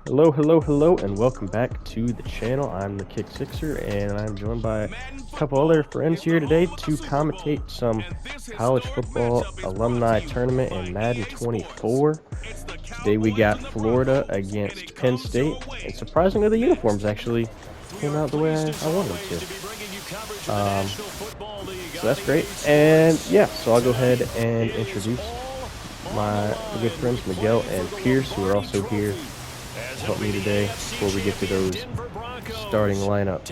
Hello, hello, hello, and welcome back to the channel. I'm the Kick Sixer, and I'm joined by a couple other friends here today to commentate some college football alumni tournament in Madden 24. Today we got Florida against Penn State, and surprisingly, the uniforms actually came out the way I wanted them to. So that's great. And yeah, so I'll go ahead and introduce my good friends Miguel and Pierce, who are also here to help me today before we get to those starting lineups.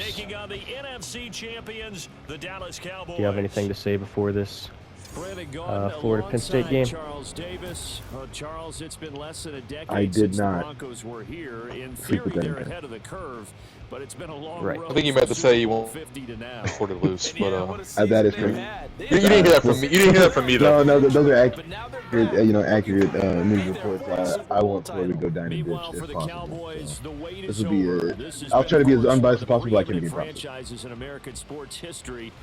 Do you have anything to say before this Florida Penn State game? Charles, it's been less than a decade I did since not. the Broncos were here. In theory, they're ahead of the curve, but it's been a long road. I think you meant to say you want 50 to now. Florida to lose, but that is correct. you didn't hear that from me. You didn't hear that from me though. No, those are accurate, accurate news reports. I want Florida to go down and ditch if possible. So this will be I'll try to be as unbiased as possible. I can be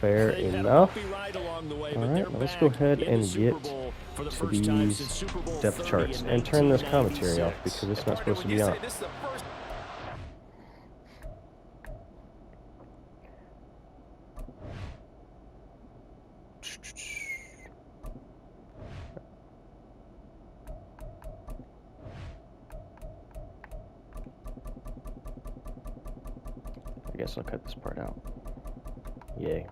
Fair enough. All right, let's go ahead and get to these depth charts and turn this commentary off because it's not supposed to be on. I guess I'll cut this part out. Yay.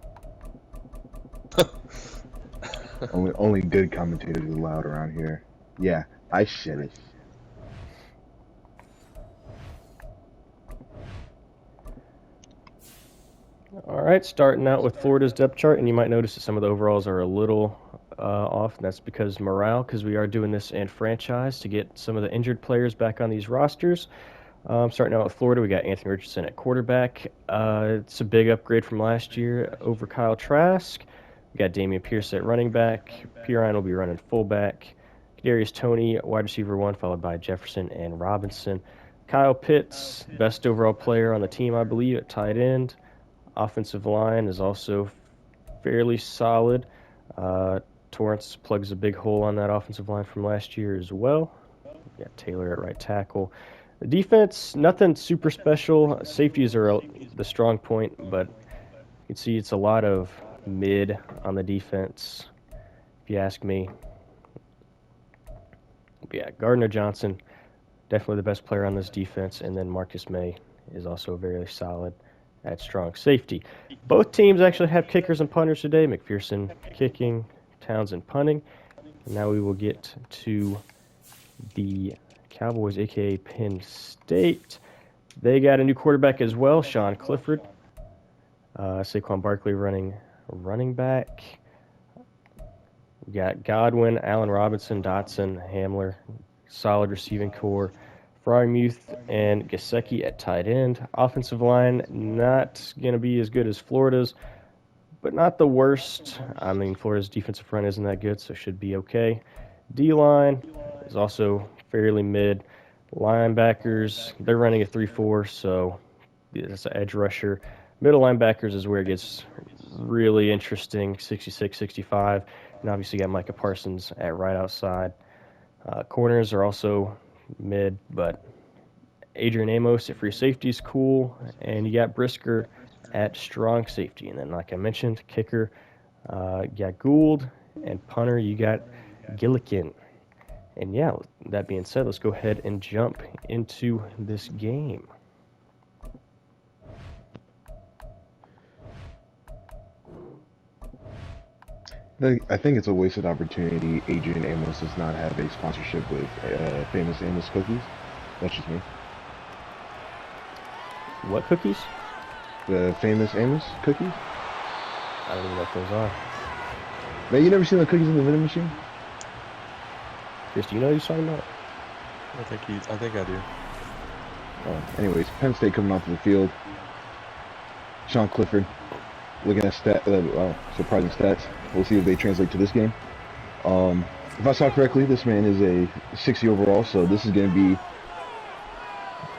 only good commentators allowed around here. Yeah, I shit it. All right, starting out with Florida's depth chart, and you might notice that some of the overalls are a little off, and that's because morale, because we are doing this in franchise to get some of the injured players back on these rosters. Starting out with Florida, we got Anthony Richardson at quarterback. It's a big upgrade from last year over Kyle Trask. We got Damian Pierce at running back. Pirine will be running fullback. Kadarius Toney, wide receiver 1, followed by Jefferson and Robinson. Kyle Pitts, best overall player on the team, I believe, at tight end. Offensive line is also fairly solid. Torrance plugs a big hole on that offensive line from last year as well. We got Taylor at right tackle. The defense, nothing super special. Safeties are the strong point, but you can see it's a lot of mid on the defense, if you ask me. But yeah, Gardner Johnson, definitely the best player on this defense, and then Marcus May is also very solid at strong safety. Both teams actually have kickers and punters today. McPherson kicking, Townsend punting. And now we will get to the Cowboys, a.k.a. Penn State. They got a new quarterback as well, Sean Clifford. Saquon Barkley running back. We got Godwin, Allen Robinson, Dotson, Hamler. Solid receiving core. Frymuth and Gesicki at tight end. Offensive line, not going to be as good as Florida's, but not the worst. I mean, Florida's defensive front isn't that good, so should be okay. D-line is also fairly mid. Linebackers, they're running a 3-4, so that's an edge rusher. Middle linebackers is where it gets really interesting, 66, 65. And obviously you got Micah Parsons at right outside. Corners are also mid, but Adrian Amos at free safety is cool. And you got Brisker at strong safety. And then, like I mentioned, kicker, you got Gould, and punter, you got Gillikin. And yeah, that being said, let's go ahead and jump into this game. I think it's a wasted opportunity. Adrian Amos does not have a sponsorship with Famous Amos Cookies. That's just me. What cookies? The Famous Amos Cookies? I don't even know what those are. Man, you never seen the cookies in the vending machine? Chris, do you know what you're talking about? I think I do. Anyways, Penn State coming off the field. Sean Clifford, looking at surprising stats. We'll see if they translate to this game. If I saw correctly, this man is a 60 overall, so this is going to be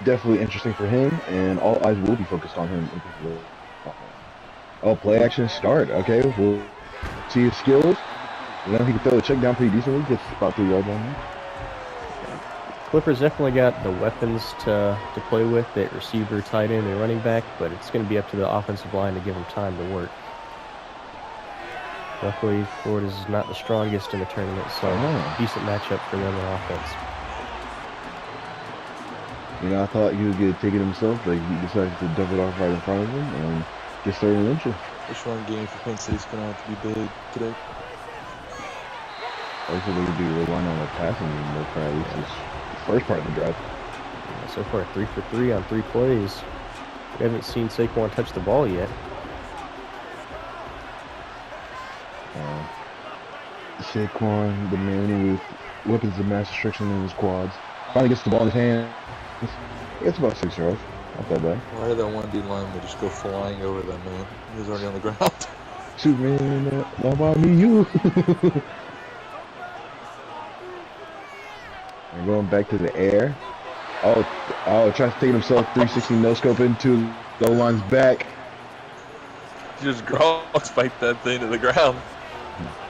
definitely interesting for him, and all eyes will be focused on him in particular. Oh, play action start. Okay, we'll see his skills. You know, he can throw a check down pretty decently. Gets about 3 yards on there. Clippers definitely got the weapons to play with, that receiver, tight end, and running back, but it's going to be up to the offensive line to give them time to work. Luckily, Florida's not the strongest in the tournament, so decent matchup for them on offense. You know, I thought he would get it taken himself, but he decided to dump it off right in front of him and get started lynching. This run game for Penn State's going to have to be big today. I think they could be relying on the passing game more for at least this first part of the drive. Yeah, so far, 3 for 3 on 3 plays. We haven't seen Saquon touch the ball yet. Saquon, the man with weapons of mass destruction in his quads, finally gets the ball in his hand. It's about 6 yards. Not that bad. Why did that one D lineman just go flying over that man? He was already on the ground. Superman, not about me, you. And going back to the air. Oh, tries to take himself 360 no-scope into the line's back. Just cross spike that thing to the ground.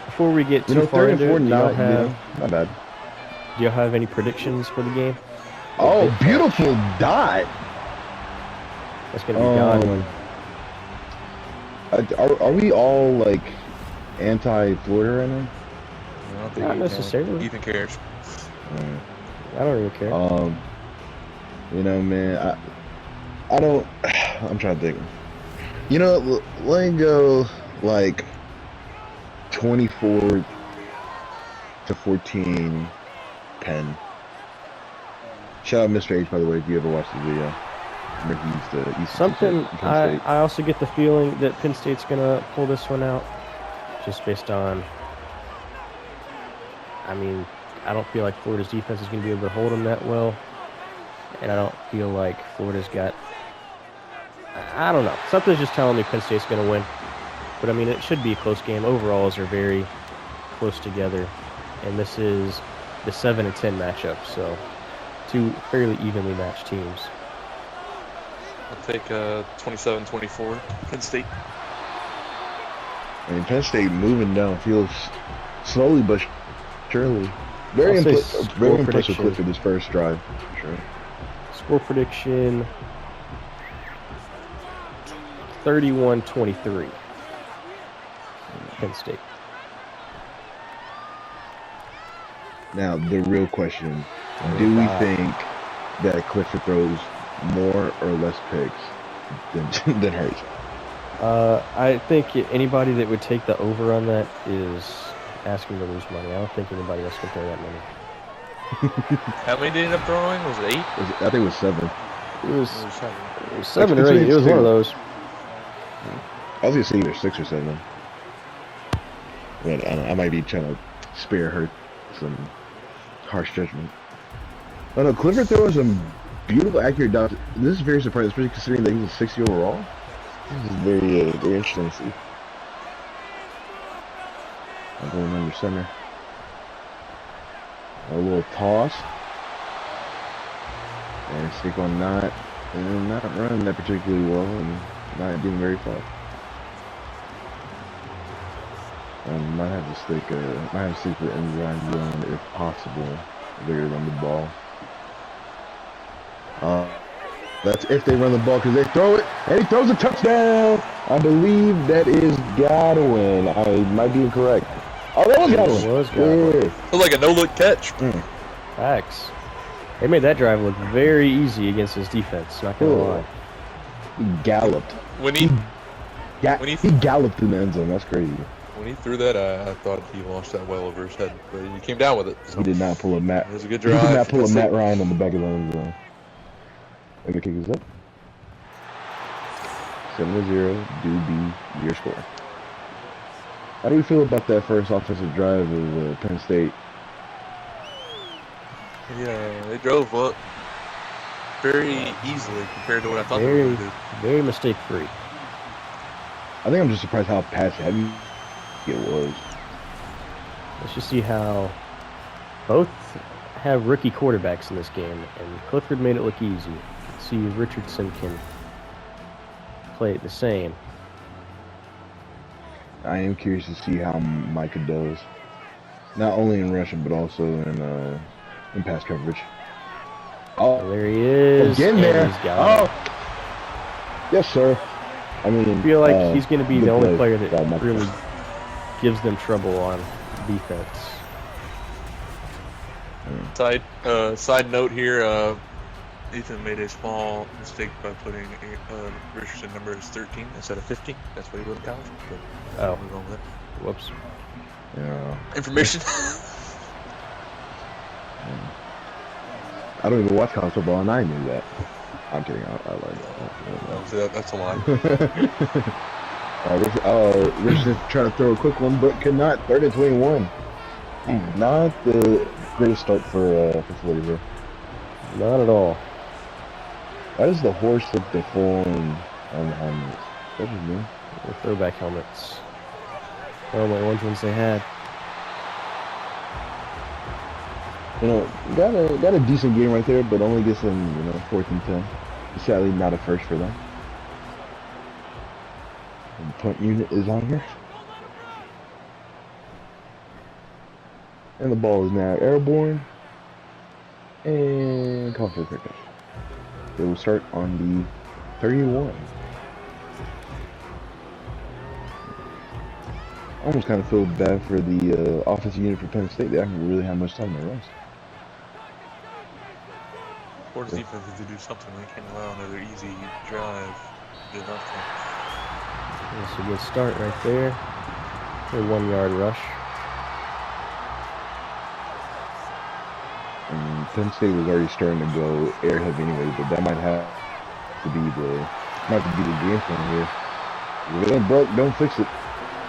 Before we get too far into it, not bad. Do y'all have any predictions for the game? Oh, beautiful dot. That's going to be Godwin. Are we all, like, anti-Florida right now? I don't think Not necessarily. Ethan cares. I don't really care. You know, man, I don't, I'm trying to think. You know, let me go, like, 24-14 Penn. Shout out Mr. H, by the way, if you ever watched the video. Something, I also get the feeling that Penn State's going to pull this one out, just based on, I mean, I don't feel like Florida's defense is going to be able to hold them that well, and I don't feel like Florida's got, I don't know, something's just telling me Penn State's going to win, but I mean, it should be a close game. Overalls are very close together, and this is the 7 and 10 matchup, so two fairly evenly matched teams. I'll take 27-24 Penn State. I mean, Penn State moving downfield slowly but surely. Very impressive Clifford this first drive. Sure. Score prediction 31-23. Penn State. Now, the real question, do we think that Clifford throws more or less picks than Hurts? I think anybody that would take the over on that is asking to lose money. I don't think anybody else can throw that many. How many did he end up throwing? Was it 8? I think it was 7. It was 7 or 8. It was one of those. I was going to say either 6 or 7. But I might be trying to spare her some harsh judgment. Oh no, Clifford throwing some beautiful, accurate dots. This is very surprising, especially considering that he was a 60 overall. This is very interesting to see. I'm going under center. A little toss. And Saquon not running that particularly well and not getting very far. Might have to stick the end zone if possible. If they're gonna run the ball. That's if they run the ball, because they throw it and he throws a touchdown. I believe that is Godwin. I might be incorrect. Oh, that was Godwin. It was Godwin. It was like a no-look catch. Facts. They made that drive look very easy against his defense. Not gonna lie. He galloped. When he galloped in the end zone. That's crazy. When he threw that, I thought he launched that well over his head, but he came down with it. So. He did not pull a Matt. It was a good drive. He did not pull a Matt Ryan on the back of the end zone. Let me kick this up. 7-0. Do be your score. How do we feel about that first offensive drive of Penn State? Yeah, they drove up very easily compared to what I thought they were going to do. Very mistake-free. I think I'm just surprised how pass-heavy it was. Let's just see how both have rookie quarterbacks in this game, and Clifford made it look easy. Let's see if Richardson can play it the same. I am curious to see how Micah does, not only in rushing but also in pass coverage. Oh, There he is. getting and there. He's got it. Yes, sir. I mean, I feel like he's going to be the only player that Got my really gives them trouble on defense. Side note here, Ethan made a small mistake by putting Richardson number as 13 instead of 15. That's what he wrote in college. But Oh. move on with it. Whoops. Yeah. Information. I don't even watch college football, and I knew that. I'm kidding. I like that. That's a lie. Richardson trying to throw a quick one, but cannot. 3rd and 21. Not the greatest start for Florida here. Not at all. That is the horse with the phone on the helmet. That was me. The throwback helmets. Oh, my orange ones they had. You know, got a decent game right there, but only gets them, 4th and 10. Sadly, not a first for them. And the punt unit is on here. And the ball is now airborne. And call for a pickup. It will start on the 31. Almost kind of feel bad for the offensive unit for Penn State. They haven't really had much time to rest. Florida's defense is to do something. They can't allow another easy drive. Good enough. That's a good start right there. A 1-yard rush. And Penn State was already starting to go air heavy anyway, but that might have to be the game plan here. If it ain't broke, don't fix it.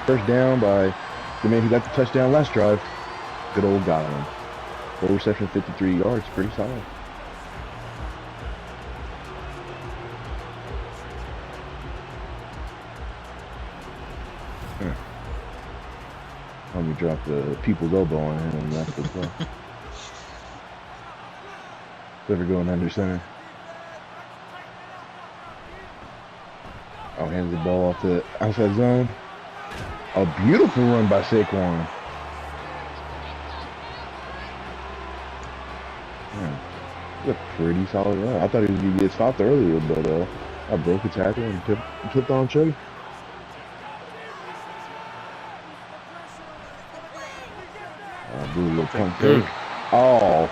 First down by the man who got the touchdown last drive. Good old Godwin. 4 receptions, 53 yards, pretty solid. Let me drop the people's elbow on him, and that's what's up. Never going under center. Oh, hands the ball off the outside zone. A beautiful run by Saquon. Yeah, a pretty solid run. I thought he was going to get stopped earlier, but I broke a tackle and clipped on Chubby. Do a little pump fake. Oh.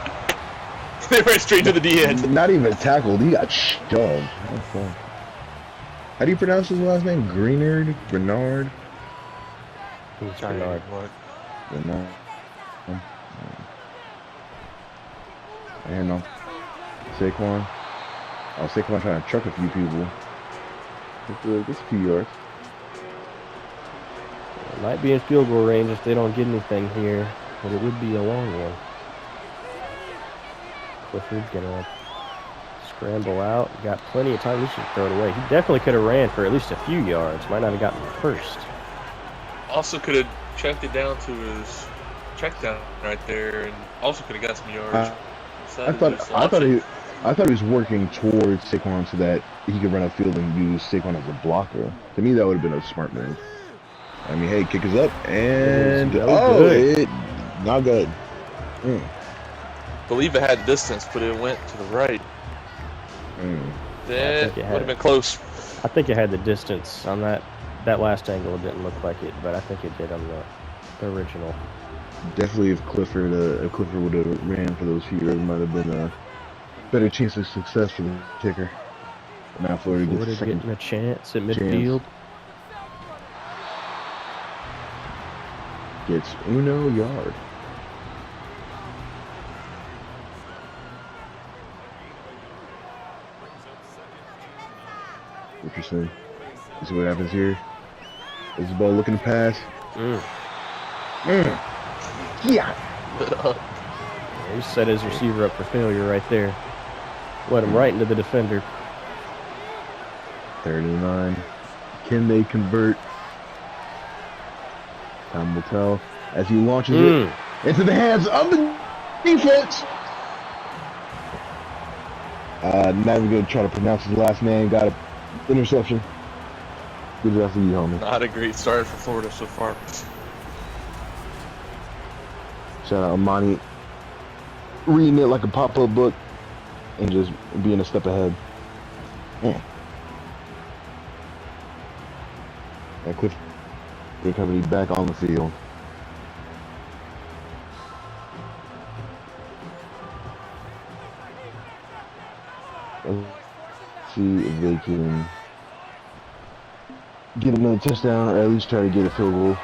They ran straight to the D-end. Not even tackled. He got shoved. How do you pronounce his last name? Greenard? Bernard? Bernard. Bernard. And Saquon. Oh, Saquon trying to truck a few people. It's a few yards. It might be in field goal range if they don't get anything here, but it would be a long one. Clifford's gonna scramble out. Got plenty of time. He should throw it away. He definitely could have ran for at least a few yards. Might not have gotten the first. Also could have checked it down to his check down right there, and also could have got some yards. I thought he was working towards Saquon so that he could run upfield and use Saquon as a blocker. To me, that would have been a smart move. I mean, hey, kick is up, and not good. Believe it had distance, but it went to the right. That would have been close. I think it had the distance on that last angle. It didn't look like it, but I think it did on the original. Definitely, if Clifford would have ran for those few yards, it might have been a better chance of success for the kicker. Now Florida gets getting a chance at midfield. Gets uno yard. Interesting. You see what happens here? Is the ball looking to pass? Yeah. He set his receiver up for failure right there. Let him right into the defender. 39. Can they convert? Time will tell as he launches it into the hands of the defense. Now we're going to try to pronounce his last name. Got an interception. Good job for you, homie. Not a great start for Florida so far. Shout out Amani. Reading it like a pop-up book. and just being a step ahead. And Cliff Company back on the field. Let's see if they can get another touchdown or at least try to get a field goal.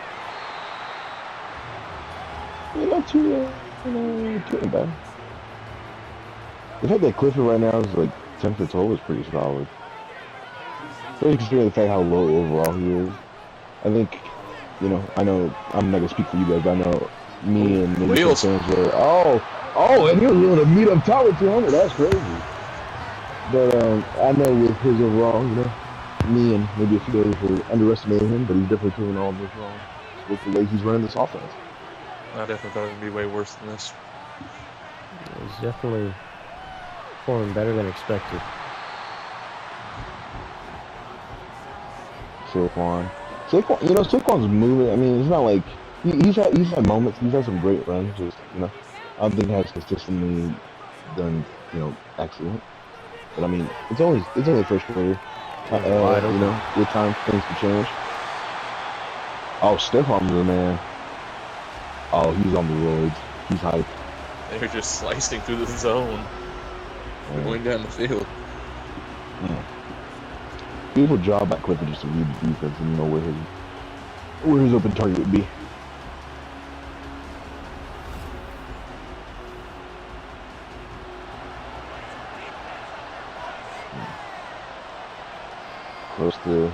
Not too bad. The fact that Clifford right now is like 10 for 12 is pretty solid. Especially considering the fact how low overall he is. I think, you know, I know I'm not gonna speak for you guys, but I know me and maybe some fans were, and he was willing to meet up top with 200. That's crazy. But I know with his overall, you know, me and maybe a few others were underestimating him, but he's definitely proving all of this wrong with the way he's running this offense. I definitely thought it would be way worse than this. He's definitely performing better than expected. Saquon, you know, Saquon's moving. I mean, it's not like he's had moments. He's had some great runs. Just, you know, I don't think he has consistently done, you know, excellent. But I mean, it's only first quarter. You know, with time things can change. Oh, Stephon's the man. Oh, he's on the roads. He's hyped. They're just slicing through the zone, going down the field. Yeah. Beautiful job by Clifford just to read the defense and know where his open target would be. Close to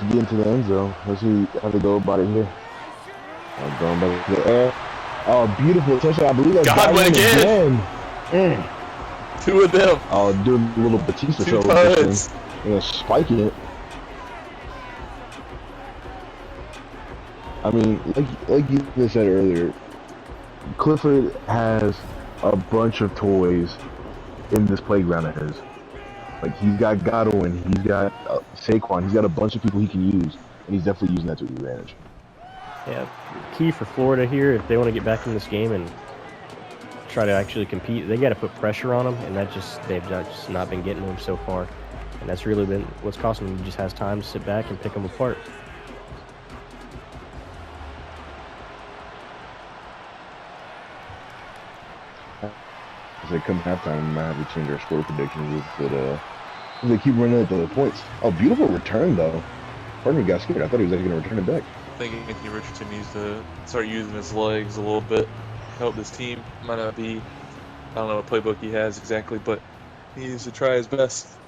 getting to the end zone. Let's see how they go about it here. Going back to the air. Oh, beautiful touchdown. I believe that's Godwin again. Two of them. Oh, doing a little Batista show. Spiking it. I mean, like you said earlier, Clifford has a bunch of toys in this playground of his. Like, he's got Godwin, he's got Saquon, he's got a bunch of people he can use, and he's definitely using that to his advantage. Yeah, key for Florida here, if they want to get back in this game and try to actually compete, they got to put pressure on them, and they've just not been getting them so far. And that's really been what's costing him. He just has time to sit back and pick them apart. As they come halftime, we might have to change our score predictions if they keep running at the points. Oh, beautiful return, though. Part of me got scared. I thought he was actually going to return it back. I think Anthony Richardson needs to start using his legs a little bit. Help this team. Might not be, I don't know what playbook he has exactly, but he needs to try his best.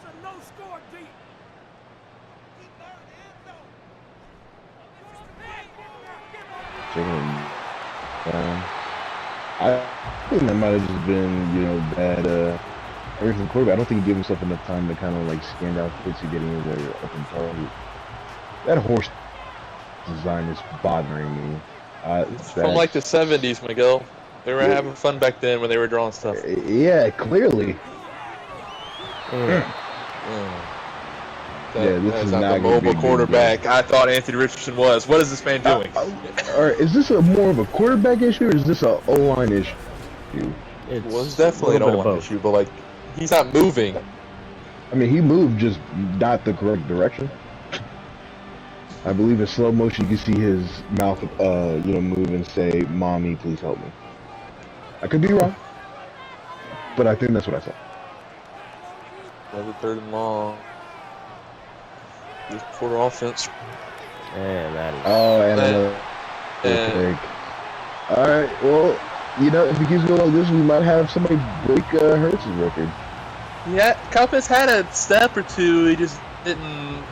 I think that might have just been, you know, bad every from quarterback. I don't think he gave himself enough time to kind of like stand out fits to getting into their open target. That horse design is bothering me. It's from like the 70s, Miguel. They were having fun back then when they were drawing stuff. Yeah, clearly. This is not the mobile quarterback I thought Anthony Richardson was. What is this man doing? Alright, is this more of a quarterback issue or is this an O-line issue? It's definitely an O-line issue, but like, he's not moving. I mean, he moved, just not the correct direction. I believe in slow motion you can see his mouth, you know, move and say, "Mommy, please help me." I could be wrong, but I think that's what I saw. Another third and long. This quarter offense. And that is. Oh, and another. All right. Well, you know, if he keeps going like this, we might have somebody break Hurts' record. Yeah, Compass had a step or two. He just didn't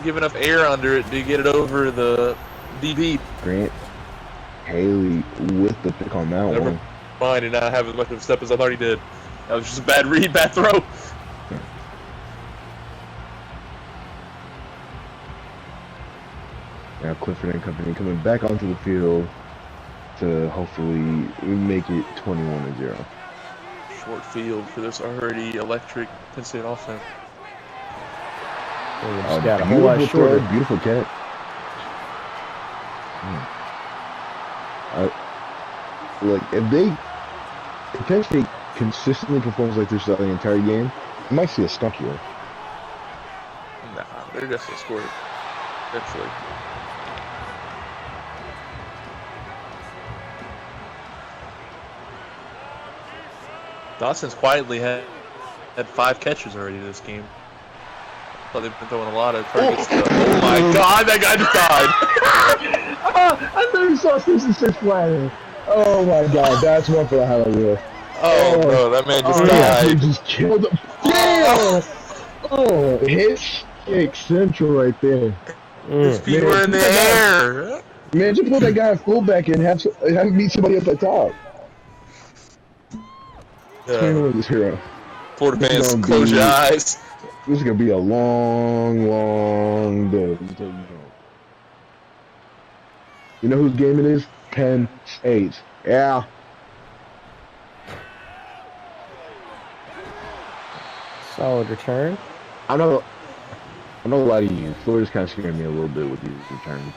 give enough air under it to get it over the DB. Grant Haley with the pick on that one. Never mind, did not have as much of a step as I thought he did. That was just a bad read, bad throw. Now Clifford and company coming back onto the field to hopefully make it 21-0. Short field for this already electric Penn State offense. Got a whole lot shorter. Beautiful catch. Like if Penn State consistently performs like this the entire game, you might see a stunt here. Nah, they're just a score. Eventually. Dawson's quietly had 5 catches already this game. But they've been throwing a lot of targets. Oh my God, that guy just died. I never saw Simpson 6 flatter. Oh my God, that's one for the highlight reel. Oh no, that man just Yeah, he died. just killed him. Damn! Oh, hit kick central right there. His feet were in the air. Man, just put that guy at fullback and have him meet somebody up at top. This hero. Florida fans, close your eyes. This is gonna be a long, long day. You know whose game it is? Penn State. Yeah. Solid return. I know a lot of you. Florida's kind of scaring me a little bit with these returns.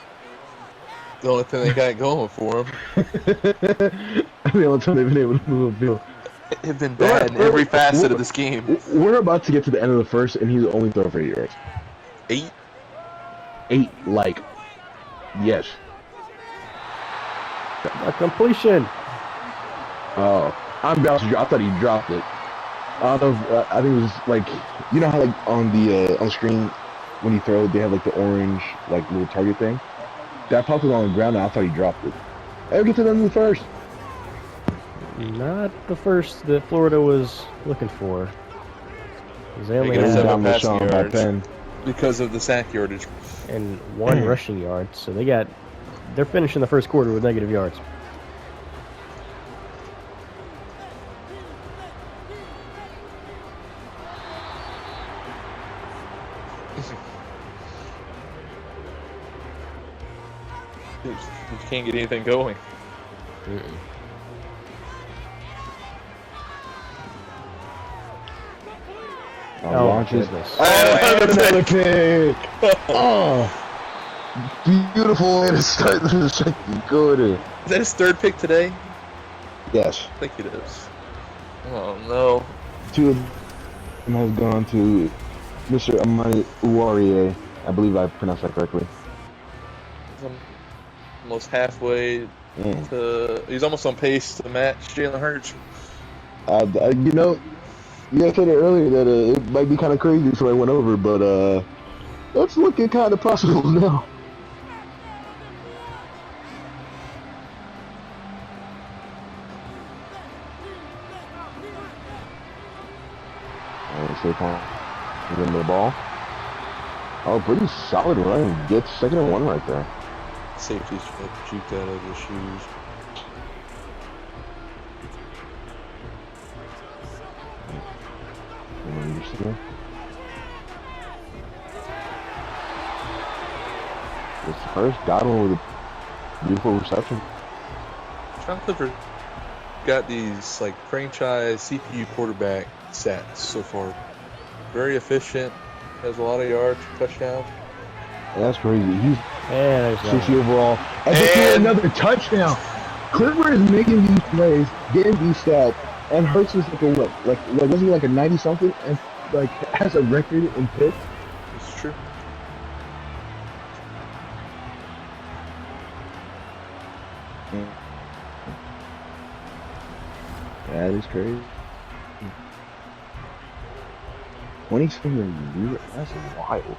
The only thing they got going for them. The only time they've been able to move a field. They've been bad in every facet of this game. We're about to get to the end of the first, and he's only throwing for 8 yards. 8? 8, like, yes. A completion. Oh, I'm about to. I thought he dropped it. I don't know. I think it was like, you know how like on the screen when you throw, they have like the orange like little target thing. That popped it on the ground, and I thought he dropped it. Hey, get to the end of the first. Not the first that Florida was looking for. They only They had got 7 passing Sean by yards Penn. because of the sack yardage. and 1 rushing yard, so they're finishing the first quarter with negative yards. You can't get anything going. Launches. Goodness. Oh, another pick! Oh, beautiful way to start the second quarter. Is that his 3rd pick today? Yes. I think it is. Oh no. 2 of them has gone to Mr. Amani Uwarie. I believe I pronounced that correctly. Almost halfway to. He's almost on pace to match Jalen Hurts. You know, you guys said it earlier that it might be kind of crazy, so I went over, but it's looking kind of possible now. Saquon getting the ball. Oh, pretty solid run. Gets 2nd and 1 right there. Safety's juked out of his shoes. It's the first. Godwin with a beautiful reception. Sean Clifford got these like franchise CPU quarterback stats so far. Very efficient, has a lot of yards, touchdowns. That's crazy. He's And 60 overall. And they threw another touchdown. Clifford is making these plays, getting these stats, and Hurts is like a what? Like wasn't he like a 90 something and like has a record in picks? It's true. That is crazy. 27 that's wild.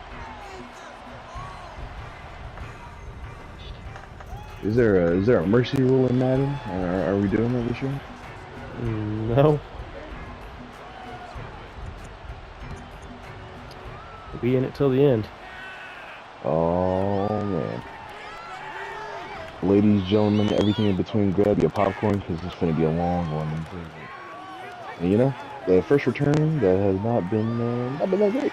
Is there a mercy rule in Madden? Are we doing that this year? no. We'll be in it till the end. Oh man. Ladies, gentlemen, everything in between, grab your popcorn because it's going to be a long one. And you know, the first return that has not been that great.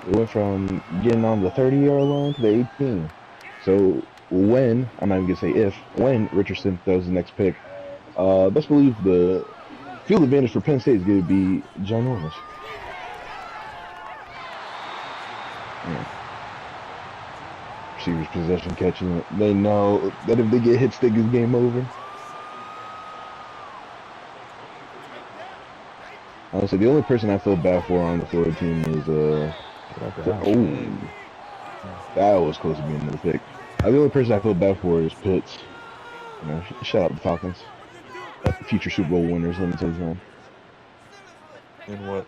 It went from getting on the 30-yard line to the 18. So when, I'm not even going to say if, when Richardson throws the next pick, best believe the field advantage for Penn State is going to be ginormous. Yeah. Receivers possession catching it. They know that if they get hit stick, it's game over. Honestly, the only person I feel bad for on the Florida team is that was close to being another pick. The only person I feel bad for is Pitts. You know, shout out the Falcons, future Super Bowl winners. Let me tell you something. In what?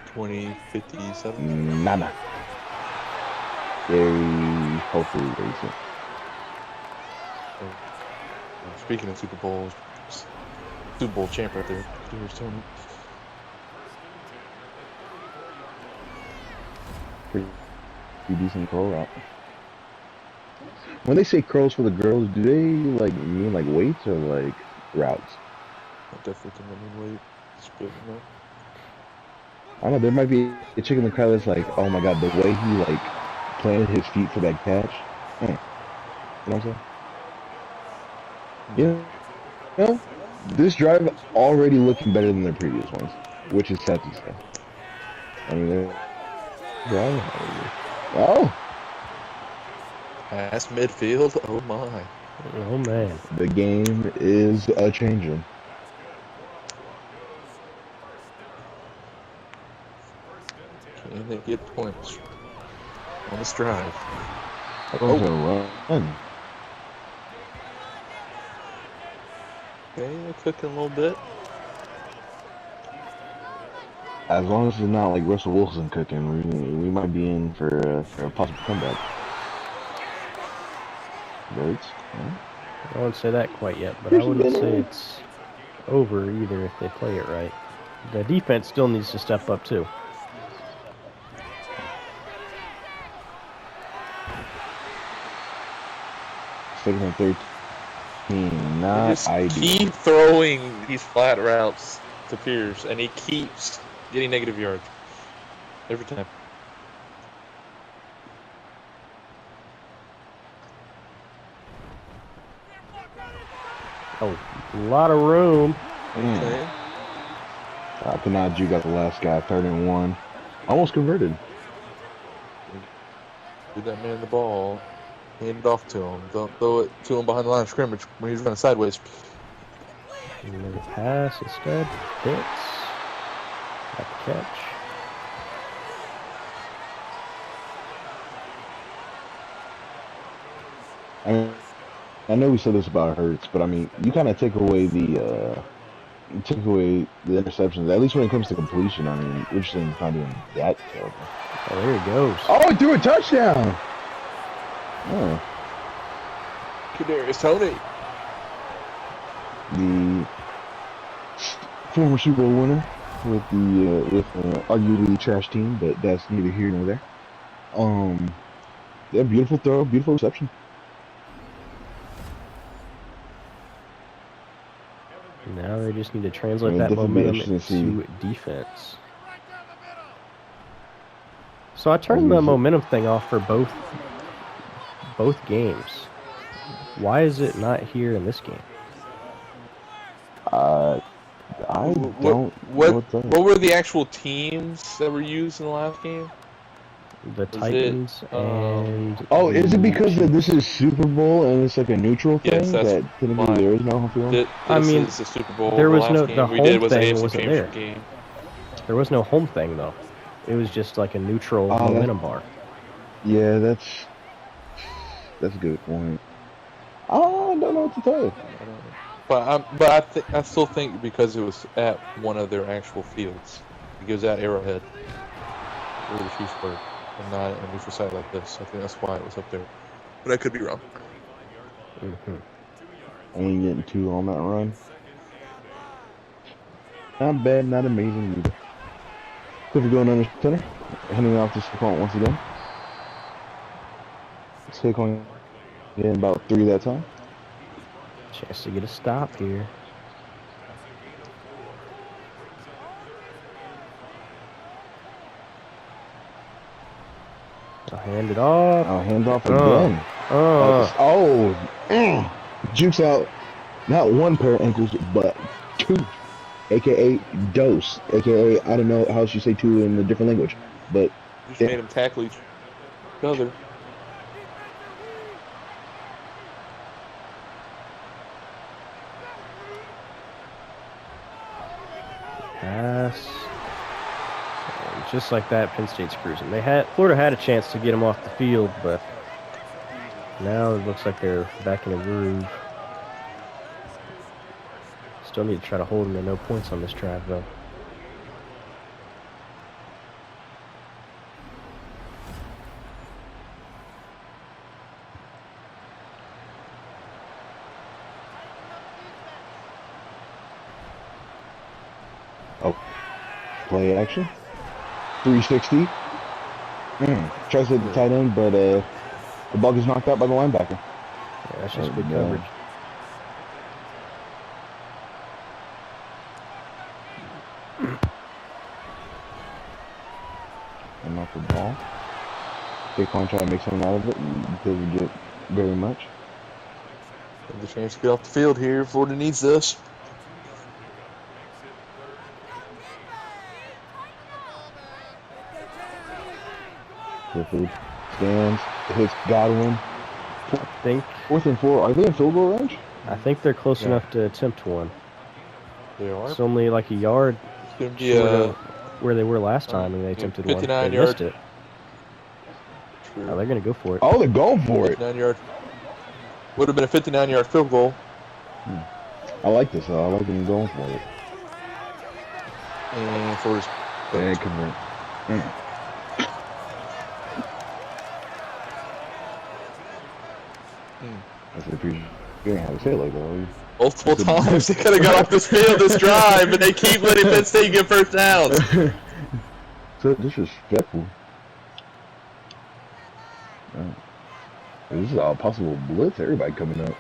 2057? Nada. Very hopefully very soon. Speaking of Super Bowls, Super Bowl champ right there. Here's Tony. Pretty decent curl route. When they say curls for the girls, do they like mean like weights or like routes? I definitely think I mean weight. Spit, you know? I don't know. There might be a chick in the crowd that's like, oh my god, the way he like planted his feet for that catch. You know what I'm saying? Yeah. You know, this drive already looking better than their previous ones, which is sad to say. I mean, they're driving. Oh, Past midfield? Oh my. Oh man. the game is a changing. Can they get points on this drive? Oh, run. Okay, they're cooking a little bit. As long as it's not like Russell Wilson cooking, we might be in for a possible comeback. Right? I wouldn't say that quite yet, but I wouldn't say it's over either if they play it right. The defense still needs to step up too. Second and 13, not Just ideal. keep throwing these flat routes to Pierce, and he keeps getting negative yards every time. Oh, a lot of room. Okay. Panaju got the last guy, 3rd and 1. Almost converted. Give that man the ball. Hand it off to him. Don't throw it to him behind the line of scrimmage when he's running sideways. And the pass instead. Hits. Got the catch. I know we said this about Hurts, but I mean, you kind of take away the interceptions. At least when it comes to completion, I mean, Richardson's not doing that terrible. Oh, there he goes. Oh, he threw a touchdown! Oh. Kadarius Toney. The former Super Bowl winner with arguably the trash team, but that's neither here nor there. Yeah, beautiful throw, beautiful reception. Now they just need to translate that momentum into defense. So I turned the momentum thing off for both games. Why is it not here in this game? I don't. What were the actual teams that were used in the last game? The Titans and... Oh, is it because this is Super Bowl and it's like a neutral thing? Yes, that's that technically there is no home field? I mean, this is the Super Bowl. There was the the home thing wasn't there. Game. There was no home thing, though. It was just like a neutral momentum bar. Yeah, that's a good point. I don't know what to tell you. But I still think because it was at one of their actual fields, it goes at Arrowhead, where the Chiefs were, and not a neutral site like this. I think that's why it was up there. But I could be wrong. Mm-hmm. I ain't getting too on that run. Not bad, not amazing either. Clifford going under center, handing off to Saquon once again. Saquon getting about 3 that time. Chance to get a stop here. I'll hand it off. I'll hand off again. Jukes out not one pair of ankles, but 2. AKA dose. AKA, I don't know how else you say 2 in a different language. But Just made him tackle each other. pass. And just like that, Penn State's cruising. Florida had a chance to get them off the field, but now it looks like they're back in a groove. Still need to try to hold them to no points on this drive, though. Oh, play action. 360. Tries to hit the tight end, but the ball gets knocked out by the linebacker. Yeah, that's just good coverage. And not the ball. Saquon trying to make something out of it and doesn't get very much. Have the chance to get off the field here. Florida needs this. Clifford stands, hits Godwin. I think 4th and 4. Are they in field goal range? I think they're close enough to attempt one. They are. It's only like a yard It's going to be where they were last time, and they attempted one. 59 They yard. missed it. True. Oh, they're going to go for it. Oh, they're going for it. 59 yard. Would have been a 59-yard field goal. I like this, though. I like them going for it. And Florida's. And convert. That's what you don't have to say it like that. Multiple times they could have got off this field this drive, but they keep letting Penn State get first downs. So disrespectful. This is a possible blitz. Everybody coming up.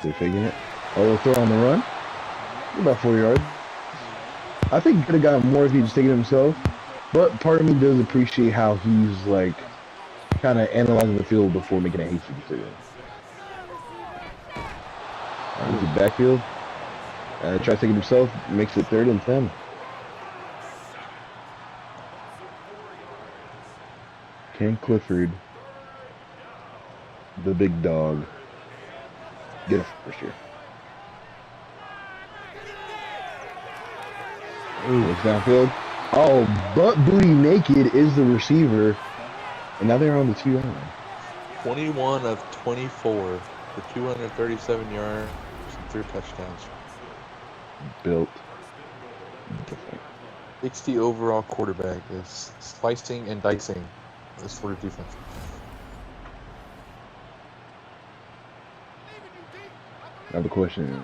They're faking it. Oh, throw on the run. About 4 yards. I think he could have gotten more if he just taken it himself. But part of me does appreciate how he's like kind of analyzing the field before making a hasty decision. He's the backfield. Tries to take it himself. Makes it 3rd and 10. Can Clifford, the big dog, get a first year? Looks downfield. Oh, butt booty naked is the receiver. And now they're on the 2-yard line. 21 of 24 for 237 yards and 3 touchdowns. Built different. 60 overall quarterback is slicing and dicing this Florida defense. Now the question is,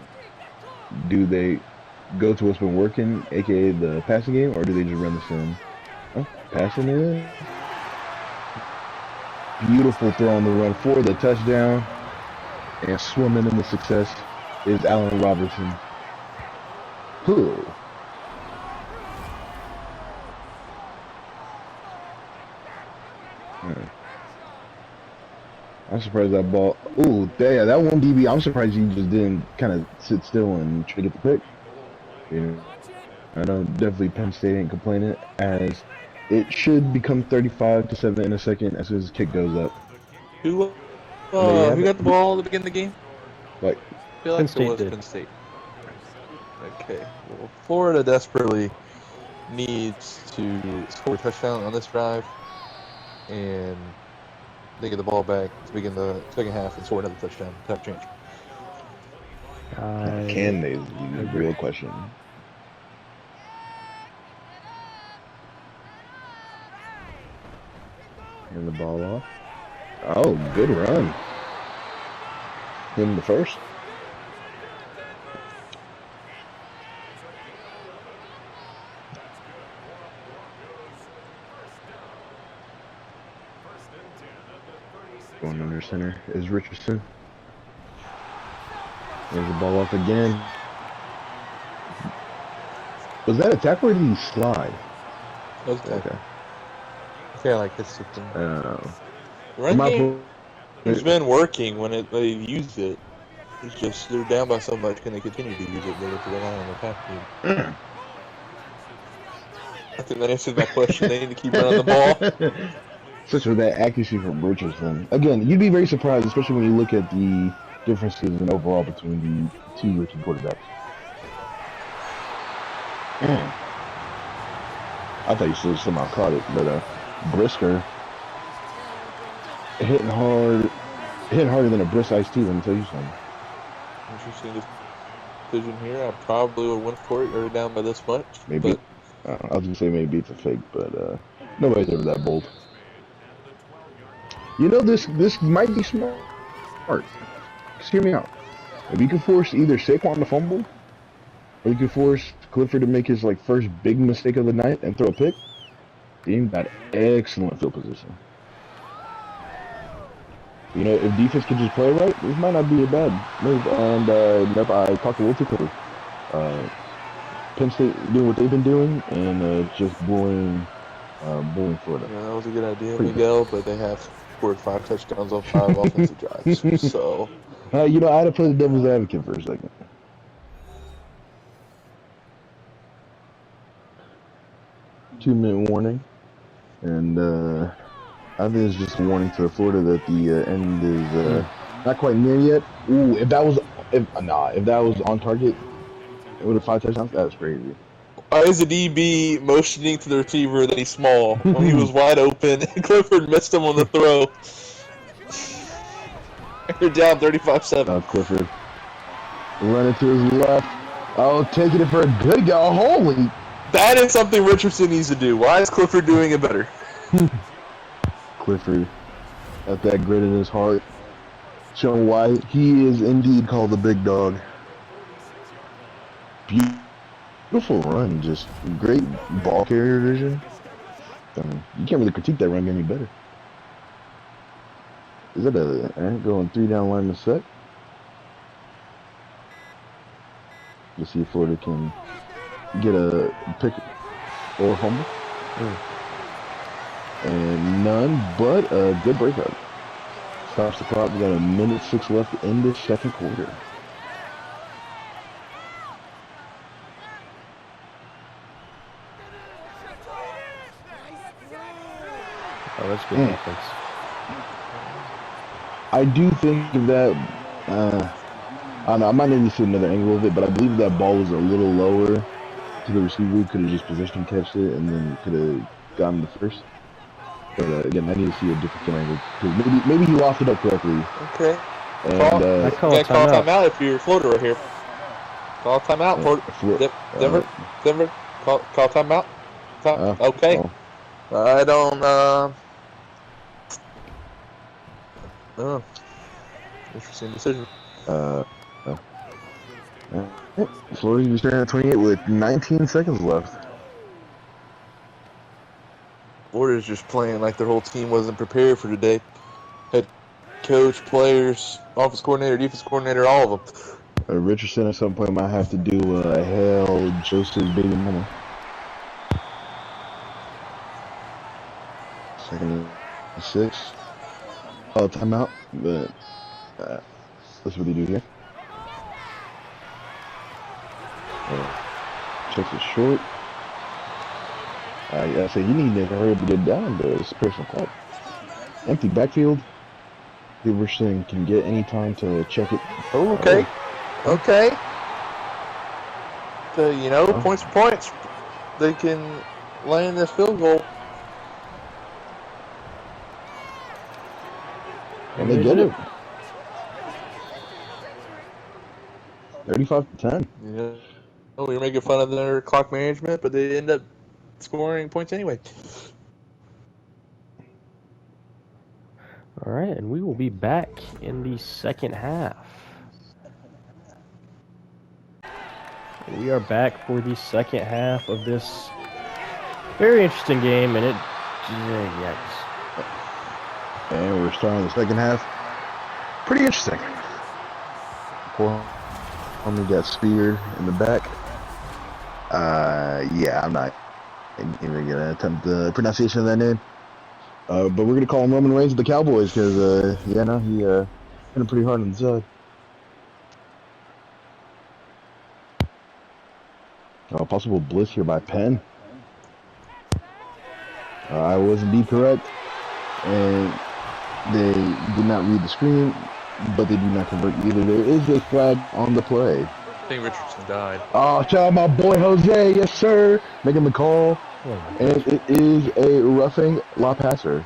do they go to what's been working, aka the passing game, or do they just run the sim? Oh, passing it. Beautiful throw on the run for the touchdown. And swimming in the success is Allen Robertson. Who? I'm surprised that ball. Ooh, yeah, that one DB. I'm surprised he just didn't kind of sit still and try to get the pick. You know, I know definitely Penn State ain't complaining, as it should become 35-7 in a second as soon as the kick goes up. Who got the ball at the beginning of the game? Like, I feel like it was Penn State. Okay. Well, Florida desperately needs to score a touchdown on this drive, and they get the ball back to begin the second half and score another touchdown. Have change. Can they? The real question. And the ball off. Oh, good run. In the first. Going under center is Richardson. There's the ball off again. Was that a tackle or did he slide? That was okay. I feel like it's something. The run game has been working when they use it. It's just they're down by so much. Can they continue to use it? They have to rely on the pass game. I think that answered my question. They need to keep running the ball. Such with that accuracy from Richardson. Again, you'd be very surprised, especially when you look at the differences in overall between the two rookie quarterbacks. Man. I thought you still somehow caught it, but Brisker hitting harder than a brisk iced tea. Let me tell you something. Interesting decision here. I probably would win for it. You're down by this much. Maybe. But I was gonna say maybe it's a fake, but nobody's ever that bold. You know, this might be smart. Just hear me out. If you can force either Saquon to fumble, or you can force Clifford to make his first big mistake of the night and throw a pick, team got excellent field position. You know, if defense can just play right, this might not be a bad move. And I talked a little too quickly. Penn State doing what they've been doing and just bullying Florida. Yeah, that was a good idea, Miguel, but they have scored 5 touchdowns on 5 offensive drives. So, you know, I had to play the devil's advocate for a second. Two-minute warning, and I think it's just a warning to Florida that the end is not quite near yet. Ooh, if that was on target, it would have 5 touchdowns. That's crazy. Why is the DB motioning to the receiver that he's small when he was wide open and Clifford missed him on the throw? They're down 35-7. Clifford running to his left. Oh, taking it for a good guy. Holy! That is something Richardson needs to do. Why is Clifford doing it better? Clifford, got that grit in his heart, showing why he is indeed called the big dog. Beautiful run, just great ball carrier vision. You can't really critique that run any better. Is that going 3 down line to set? Let's see if Florida can get a pick or fumble. And none, but a good breakout. Stops the clock. We got 1:06 left in the second quarter. Oh, that's good defense. I do think that, I don't know, I might need to see another angle of it, but I believe that ball was a little lower to the receiver. Could have just position catched it and then could have gotten the first. But again, I need to see a different angle. Because maybe he lofted up correctly. Okay. And, I call you a call timeout. timeout if you're Florida right here. Call timeout. Denver. Call timeout. Okay. I don't. Interesting decision. Florida's be starting at 28 with 19 seconds left. Florida's just playing like their whole team wasn't prepared for today. Head coach, players, offense coordinator, defense coordinator, all of them. Richardson at some point might have to do Hail Joseph's baby mama. Second and 6. Timeout, but that's what they do here. Checks it short. I say you need to hurry up and get down, but it's personal clock. Empty backfield. Richardson can get any time to check it. Oh, okay. Okay. So, points for points. They can land this field goal. And they get it. 35-10. Yeah. Oh, we were making fun of their clock management, but they end up scoring points anyway. All right, and we will be back in the second half. We are back for the second half of this very interesting game, and yikes. And we're starting the second half. Pretty interesting. Poor homie got speared in the back. Yeah, I'm not even gonna attempt the pronunciation of that name. But we're gonna call him Roman Reigns of the Cowboys because, he hit him pretty hard on the side. Possible blitz here by Penn. I was indeed correct, and they did not read the screen. but they do not convert either. There is a flag on the play. I think Richardson died. Oh, shout out my boy Jose, yes sir, making the call, and it is a roughing La Passer.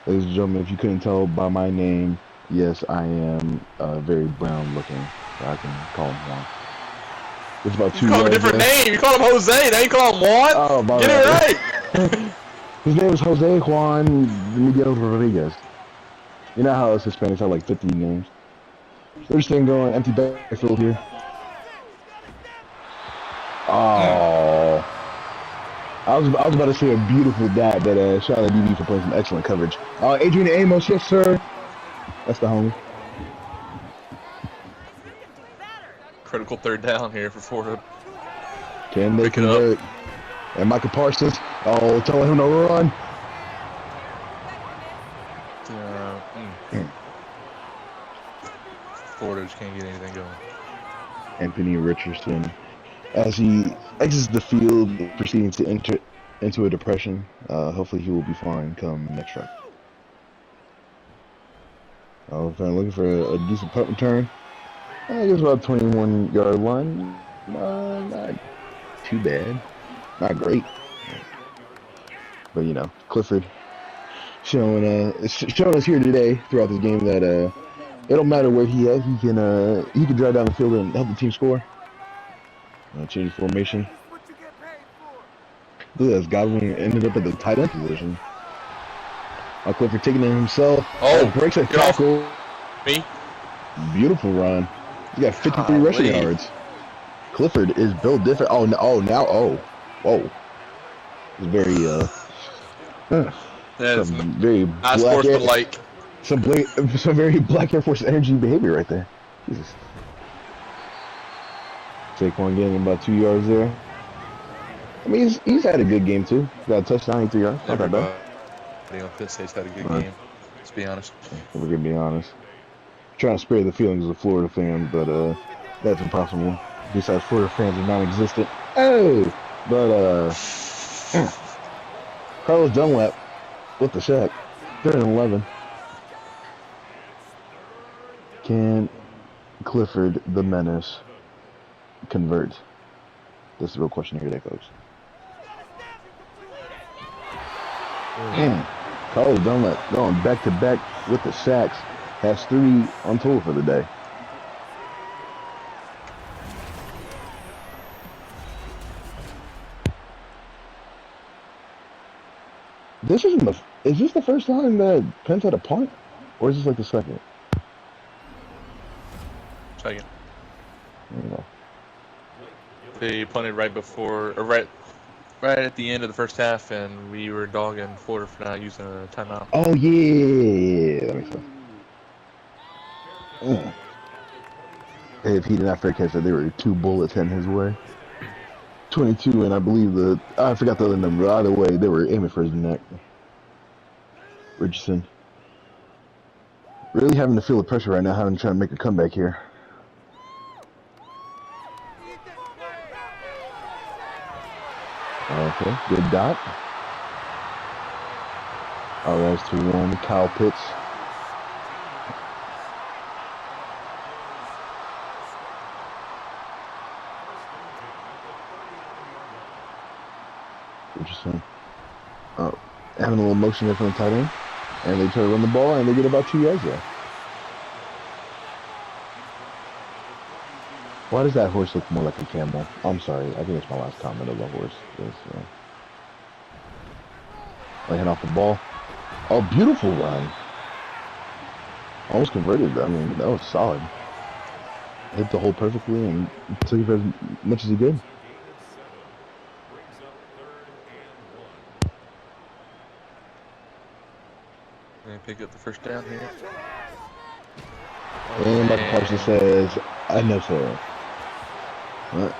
Ladies and gentlemen, if you couldn't tell by my name, yes, I am very brown looking, so I can call him Juan. It's about You call him a different name. You call him Jose. Now you call him Juan. Oh, my Get bad. it right. His name is Jose Juan Miguel Rodriguez. You know how us Hispanics have like 50 names. First thing going, empty backfield here. Oh. I was about to say a beautiful dab, but shout out to DB for playing some excellent coverage. Adrian Amos, yes sir. That's the homie. Critical third down here for Florida. Can they convert? And Michael Parsons, telling him to run. Florida just can't get anything going. Anthony Richardson, as he exits the field, proceeding to enter into a depression. Hopefully he will be fine come next drive. Looking for a decent punt return. I guess about 21-yard line. Not too bad. Not great. But, you know, Clifford showing us here today throughout this game that it don't matter where he at. He can drive down the field and help the team score. Change formation. Look at this. Godwin ended up at the tight end position. Clifford taking it himself. Breaks a tackle. Me? Beautiful run. He got 53 rushing yards. Clifford is built different. Whoa. It's very very black sportsmanlike. Some very Black Air Force energy behavior right there. Jesus. Saquon getting about 2 yards there. I mean, he's had a good game too. Got a touchdown, 83 yards. Not that bad. On Penn State's had a good game. Let's be honest. We're gonna be honest. Trying to spare the feelings of Florida fans, but that's impossible. Besides, Florida fans are non-existent. Carlos Dunlap with the sack. 3rd and 11. Can Clifford the Menace convert? This is a real question here, folks. Carlos Dunlap going back-to-back with the sacks. Has 3 on total for the day. Is this the first time that Penn's had a punt? Or is this like the second? Second. There you go. They punted right before, or right at the end of the first half, and we were dogging Florida for not using a timeout. Oh, yeah. That makes sense. If he did not fair catch that, there were 2 bullets heading his way. 22, and I believe I forgot the other number. Either way, they were aiming for his neck. Richardson. Really having to feel the pressure right now, having to try to make a comeback here. Okay, good dot. That's 2-1. Kyle Pitts. Interesting. Having a little motion there from the tight end. And they try to run the ball, and they get about 2 yards there. Why does that horse look more like a camel? I'm sorry. I think it's my last comment of the horse. Laying off the ball. Oh, beautiful run. Almost converted. I mean, that was solid. Hit the hole perfectly and took it for as much as he did. And pick up the first down here. And Michael Parsons says, I know, sir.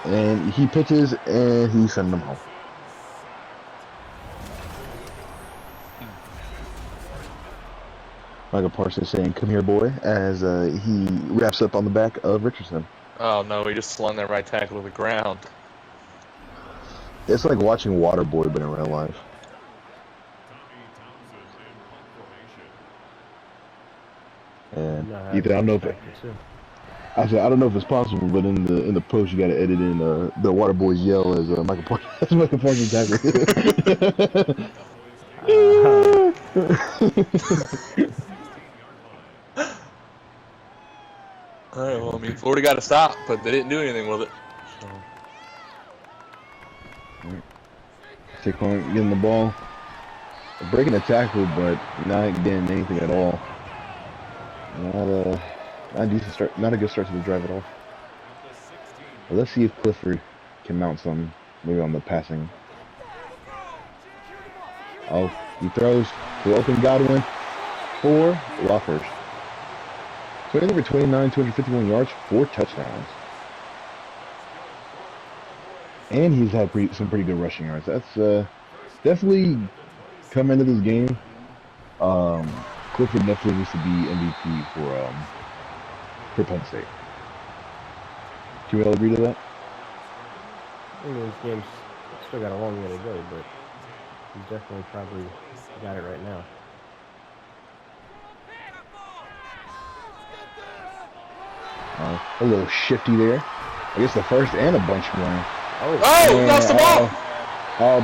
And he pitches and he sends them home. Michael Parsons saying, come here, boy, as he wraps up on the back of Richardson. Oh, no, he just slung that right tackle to the ground. It's like watching Waterboy, but in real life. And No, Ethan, I don't know if I said I don't know if it's possible, but in the post you got to edit in the Water Boys yell as Michael Parsons as Michael Parsons tackle. All right, well, I mean, Florida got to stop, but they didn't do anything with it. So. Saquon getting the ball, breaking the tackle, but not getting anything at all. Not a decent start, not a good start to the drive at all. But let's see if Clifford can mount some, maybe on the passing. Oh, he throws to open Godwin for Lockers. 20 for 29, 251 yards, 4 touchdowns. And he's had some pretty good rushing yards. That's definitely come into this game. Clifford definitely needs to be MVP for Penn State. Can we all agree to that? I mean, this game's still got a long way to go, but he's definitely probably got it right now. A little shifty there. I guess the first and a bunch more. Oh, lost the ball! Oh,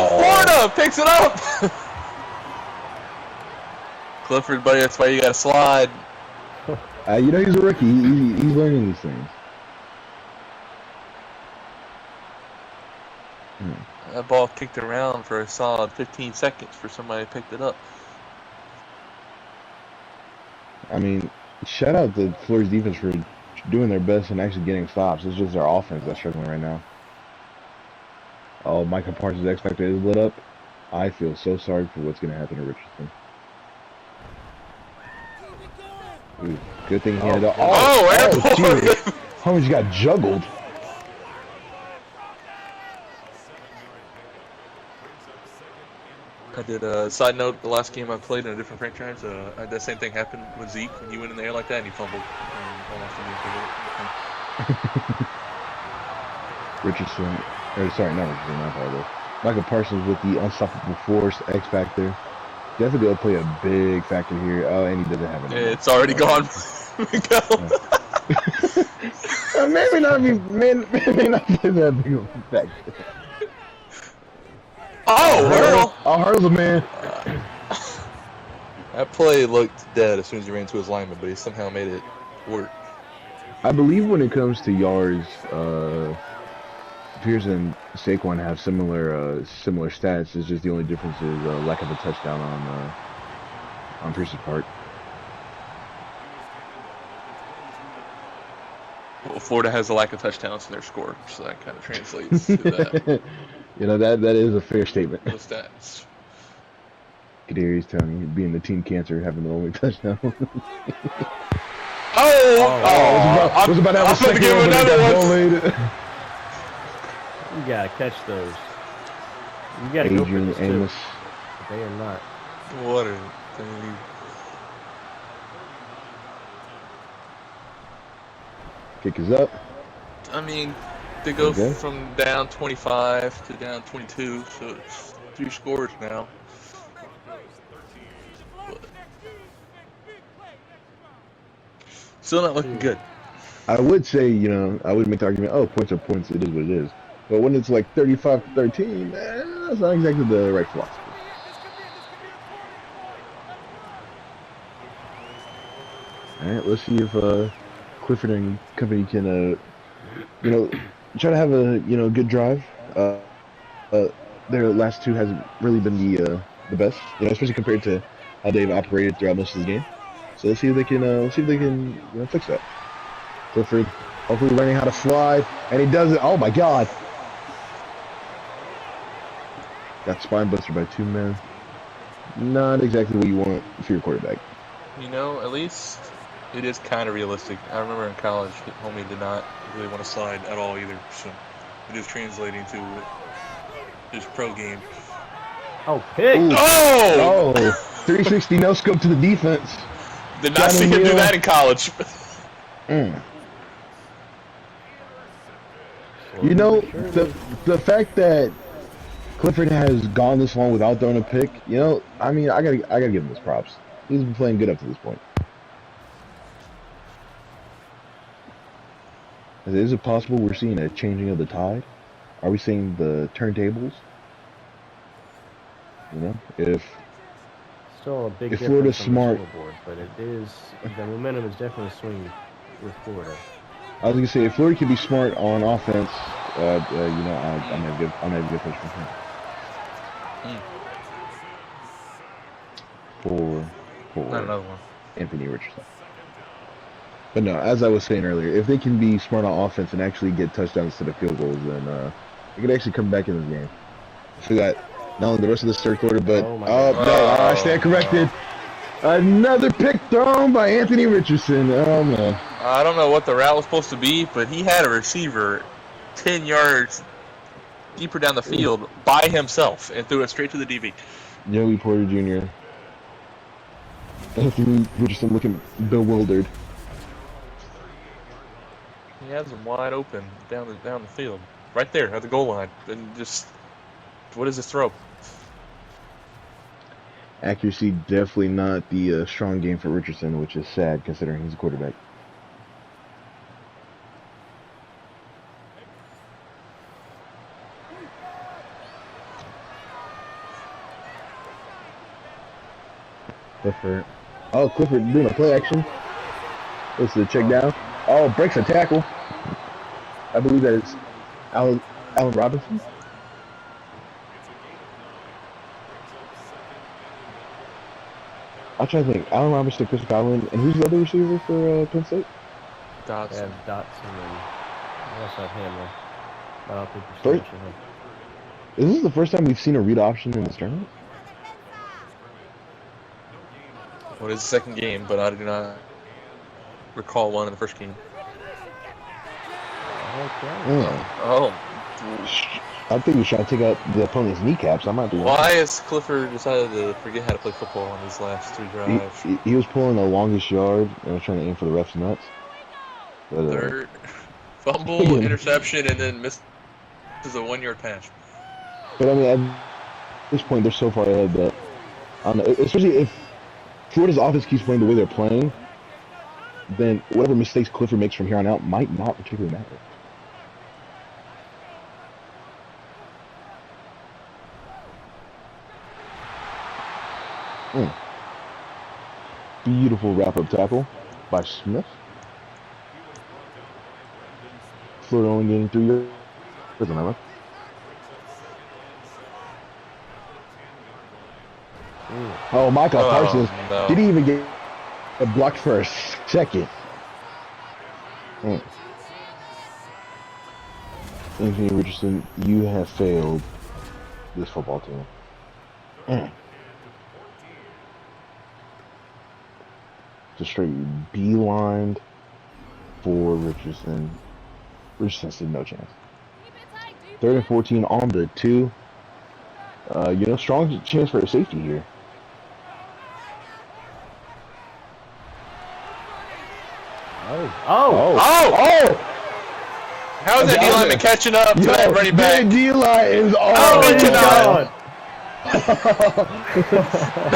Florida picks it up! Clifford, buddy, that's why you gotta slide. You know, he's a rookie. He's learning these things. That ball kicked around for a solid 15 seconds for somebody to pick it up. I mean, shout out to Florida's defense for doing their best and actually getting stops. It's just their offense that's struggling right now. Oh, Michael Parsons' X Factor is lit up. I feel so sorry for what's going to happen to Richardson. Ooh, good thing he had it. How much got juggled? I did a side note. The last game I played in a different franchise, that same thing happened with Zeke when he went in the air like that and he fumbled. Richardson, or sorry, not Richardson, not Harlow. Michael Parsons with the unstoppable force, X Factor. Definitely gonna play a big factor here. Oh, and he doesn't have it. It's already gone. Maybe not play that big of a factor. Oh, Hurl's a man. That play looked dead as soon as he ran into his lineman, but he somehow made it work. I believe when it comes to yards, Pierce and Saquon have similar stats. It's just the only difference is lack of a touchdown on Pierce's part. Well, Florida has a lack of touchdowns in their score, so that kind of translates to that. You know, that is a fair statement. The stats. Kadarius Toney being the team cancer, having the only touchdown. I was about to have a give another one. You gotta catch those. You gotta go for this Amos. They are not. What a thing. Kick is up. I mean, they go from down 25 to down 22, so it's 2 scores now. But still not looking good. I would say, you know, I would make the argument, oh, points are points, it is what it is. But when it's like 35-13, that's not exactly the right philosophy. All right, let's see if Clifford and company can, you know, try to have a, you know, good drive. Their last two hasn't really been the best, you know, especially compared to how they've operated throughout most of the game. So let's see if they can, you know, fix that. Clifford, hopefully learning how to slide, and he does it. Oh my God! Got spine buster by 2 men. Not exactly what you want for your quarterback. You know, at least it is kind of realistic. I remember in college, homie did not really want to slide at all either, so it is translating to his pro game. Oh, pick! Ooh. Oh! 360 no scope to the defense. Did not see him do that in college. You know, the fact that Clifford has gone this long without throwing a pick, you know, I mean, I gotta give him his props. He's been playing good up to this point. Is it possible we're seeing a changing of the tide? Are we seeing the turntables? You know, Still a big if difference Florida's on smart- the scoreboard, but the momentum is definitely swinging with Florida. I was gonna say, if Florida can be smart on offense, you know, I'm gonna have a good push from him. For Not another one. Anthony Richardson. But no, as I was saying earlier, if they can be smart on offense and actually get touchdowns instead of field goals, then they could actually come back in this game. So that not only the rest of this third quarter, but I stand corrected. Another pick thrown by Anthony Richardson. Oh man. I don't know what the route was supposed to be, but he had a receiver 10 yards deeper down the field by himself and threw it straight to the DB. Joey Porter Jr. Anthony Richardson looking bewildered. He has him wide open down the field, right there at the goal line, and just what is this throw? Accuracy definitely not the strong game for Richardson, which is sad considering he's a quarterback. Clifford. Oh, Clifford doing a play action. This is a check down. Oh, breaks a tackle. I believe that is Allen Robinson. I'm trying to think. Allen Robinson, Chris Godwin, and who's the other receiver for Penn State? Dotson. They have Dotson and they also have Hamler. I don't think First- we're him. Is this the first time we've seen a read option in this tournament? Well, it is the second game, but I do not recall one in the first game. Okay. Oh, I think we should take out the opponent's kneecaps. I might be. why has Clifford decided to forget how to play football on his last 3 drives? He was pulling the longest yard and was trying to aim for the ref's nuts. But, Third fumble, interception, and then misses a 1-yard pass. but I mean, at this point, they're so far ahead that I don't know. Especially if Florida's offense keeps playing the way they're playing, then whatever mistakes Clifford makes from here on out might not particularly matter. Beautiful wrap-up tackle by Smith. Florida only getting 3 yards. Doesn't matter. Oh, Michael Parsons no. didn't even get blocked for a second. Anthony Richardson, you have failed this football team. Just straight beelined for Richardson. Richardson stood no chance. 3rd and 14 on the 2. You know, strong chance for a safety here. Oh! How is that D lineman catching up to that running back? That D line is Oh, all he cannot.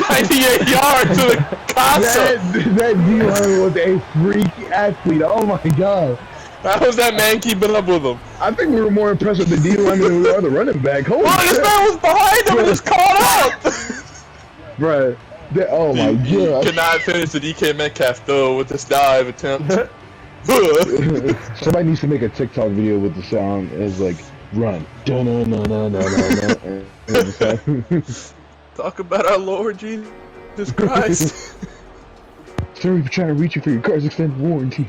98 yards to the Casa. That D line was a freak athlete. Oh my god. How was that man keeping up with him? I think we were more impressed with the D line than we are the running back. Holy Oh, this shit. man was behind him and just caught up. Bruh. Oh my He god. could not finish the DK Metcalf though with this dive attempt. Somebody needs to make a TikTok video with the sound as like run. Talk about our Lord Jesus Christ. Sir, we're trying to reach you for your car's extended warranty.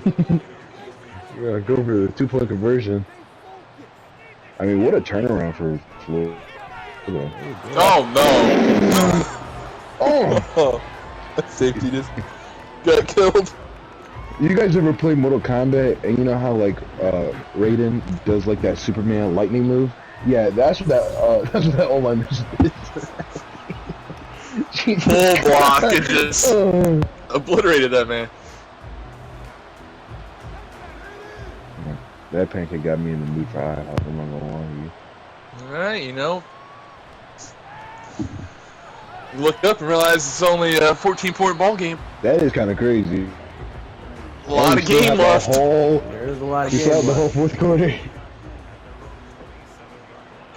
Yeah, go for the 2-point conversion. I mean, what a turnaround for Floyd. Oh no. Oh! That safety just got killed. You guys ever play Mortal Kombat and you know how like Raiden does like that Superman lightning move? Yeah, that's what that O-line is. Full block and just obliterated that man. That pancake got me in the mood for IHOP. I'm not gonna lie to you. Alright, you know. Looked up and realized it's only a 14-point ball game. That is kind of crazy. A lot of game left. Whole There's a lot of We game saw the whole left. fourth quarter.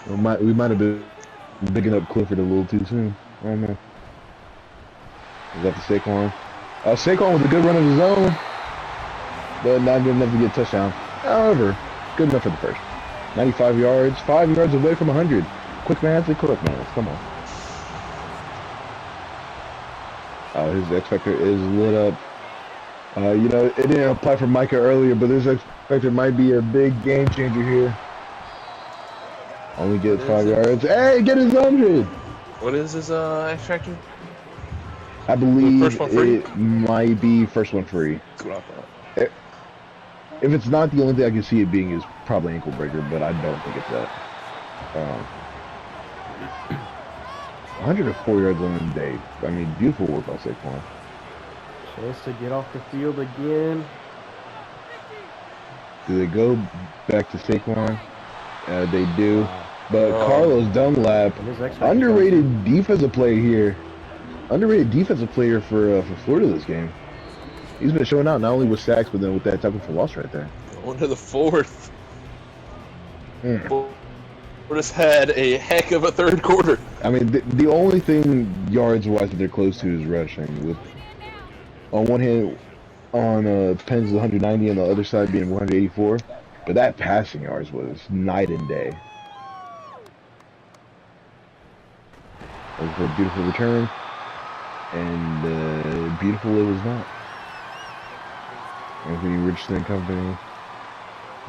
We might have been picking up Clifford a little too soon. I don't know. Is that the Saquon? Saquon with a good run of his own, but not good enough to get a touchdown. However, good enough for the first. 95 yards, 5 yards away from 100. Quick man, come on. His X Factor is lit up. You know, it didn't apply for Micah earlier, but this X Factor might be a big game changer here. Only gets 5 yards. Hey, get his 100! What is his X Factor? I believe First one free? it might be first one free. That's what I thought. If it's not, the only thing I can see it being is probably ankle breaker, but I don't think it's that. 104 yards on the day. I mean, beautiful work by Saquon. Chance to get off the field again. Do they go back to Saquon? They do. But Carlos Dunlap, And his X Factor underrated defensive player here. Underrated defensive player for Florida this game. He's been showing out not only with sacks, but then with that tackle for loss right there. Going to the fourth. Mm. Florida's had a heck of a third quarter. I mean, the only thing yards-wise that they're close to is rushing. With on one hand, on Penn's 190, on the other side being 184. But that passing yards was night and day. That was a beautiful return, and beautiful it was not. Anthony Richardson and company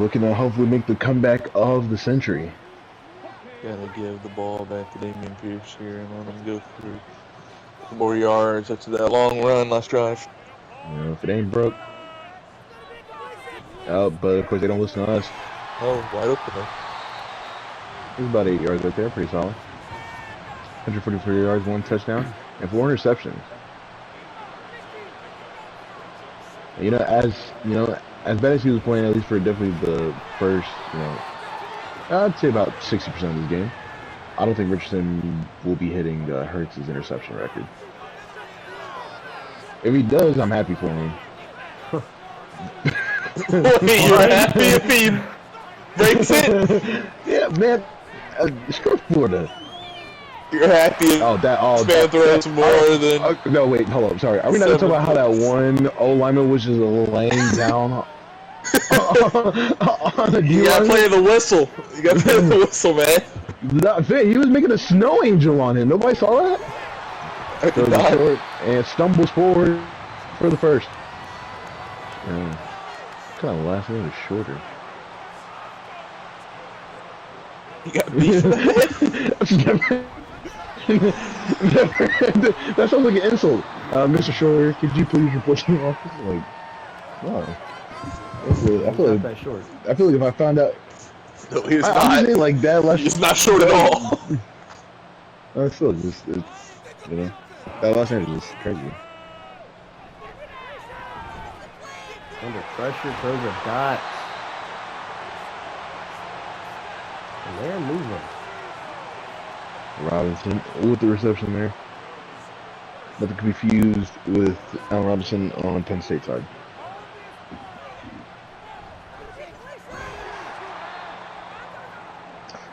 looking to hopefully make the comeback of the century. Gotta give the ball back to Damian Pierce here and let him go through some more yards after that long run last drive. You know, if it ain't broke. But of course they don't listen to us. Oh, wide open though. There's about 8 yards right there, pretty solid. 144 yards, 1 touchdown, and 4 interceptions. You know, as bad as he was playing, at least for definitely the first, I'd say about 60% of this game. I don't think Richardson will be hitting Hurts' interception record. If he does, I'm happy for him. Wait, you're happy if he breaks it? Yeah, man. Screw Florida. You're happy if Smith throws more than... No, wait, hold up. Sorry. Are we not talking about how that one O-lineman was just laying down on the D-line? You gotta play the whistle. You gotta play the whistle, man. He was making a snow angel on him. Nobody saw that? I did not. And stumbles forward for the first. Kind of last name is shorter. You got beef for that? That sounds like an insult. Mr. Shorter, could you please report to the office? Like, wow. I feel not that short. like if I found out, No, he's I'm not. saying like that last. He's not short at all. Still, just that last name is just crazy. Under pressure, throws a dot. And they're moving. Robinson with the reception there. Not to be confused with Allen Robinson on Penn State side.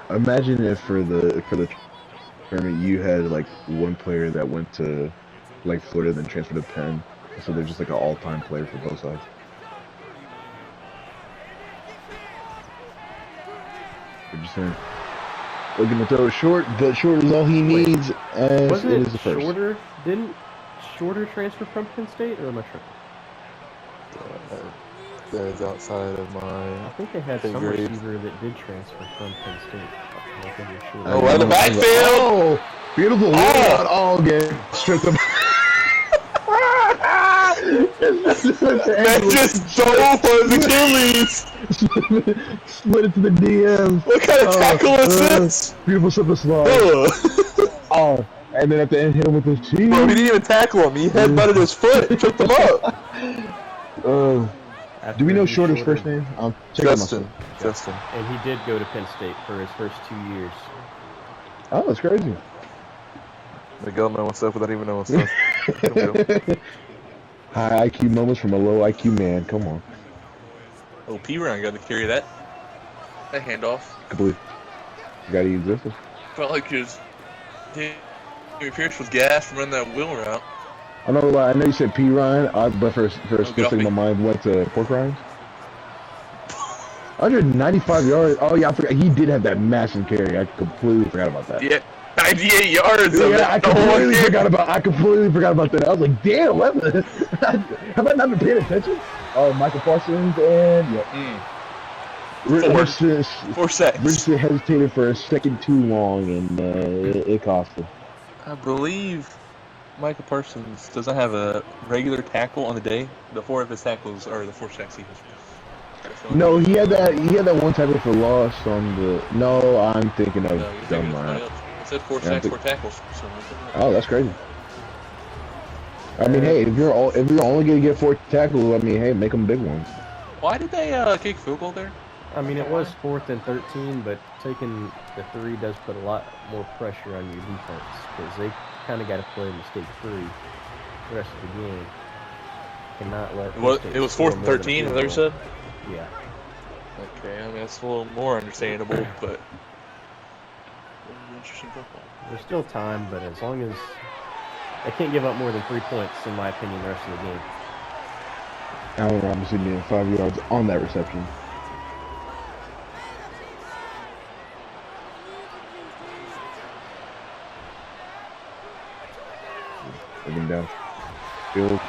Imagine if for the tournament you had like one player that went to like Florida then transferred to Penn, so they're just like an all-time player for both sides. We're just saying. Looking to throw it short, but short is all he needs, as Wasn't it it is the first. Shorter? Didn't Shorter transfer from Penn State, or am I tripping? That is outside of my... I think they had some Agreed. receiver that did transfer from Penn State. I think it was Shorter. Oh, right in the backfield! Oh, beautiful. Oh, again. Stripped him. Man just dove on his Achilles! Split it to the DM. What kind of tackle is this? Beautiful slip and slide. Oh, and then at the end hit him with his cheese. Bro, he didn't even tackle him. He headbutted his foot and tripped him up. Do we know Shorter's first name? I'll check out Justin. Justin. And he did go to Penn State for his first 2 years. Oh, that's crazy. Miguel know what's up without even knowing what's up. High IQ moments from a low IQ man. Come on. Oh, P-Ryan got to carry that handoff. I believe. Forgot he existed. Felt like Jamie Pierce was gassed from running that wheel route. I know you said P. Ryan, but for a split second, my mind went to Pork Rinds. 195 yards. Oh yeah, I forgot. He did have that massive carry. I completely forgot about that. Yeah, 98 yards. Yeah, I completely forgot about that. I was like, damn, have I not been paying attention? Oh, Michael Parsons and yeah. 4 sacks. Richardson hesitated for a second too long, and it cost him. I believe Michael Parsons doesn't have a regular tackle on the day. The 4 of his tackles are the 4 sacks he has. No, he had that one tackle for loss on the. No, I'm thinking of Dunlap. I said 4 sacks, 4 tackles. Oh, that's crazy. I mean, hey, if you're only gonna get 4 tackles, I mean, hey, make them big ones. Why did they kick field goal there? I mean, it was 4th and 13, but taking the 3 does put a lot more pressure on your defense because they kind of got to play mistake-free the rest of the game. Cannot let. It was 4th and 13, as I said. Yeah. Okay, I mean that's a little more understandable, but interesting football. There's still time, but as long as they can't give up more than 3 points, in my opinion, the rest of the game. Allen Robinson getting 5 yards on that reception. Looking down field.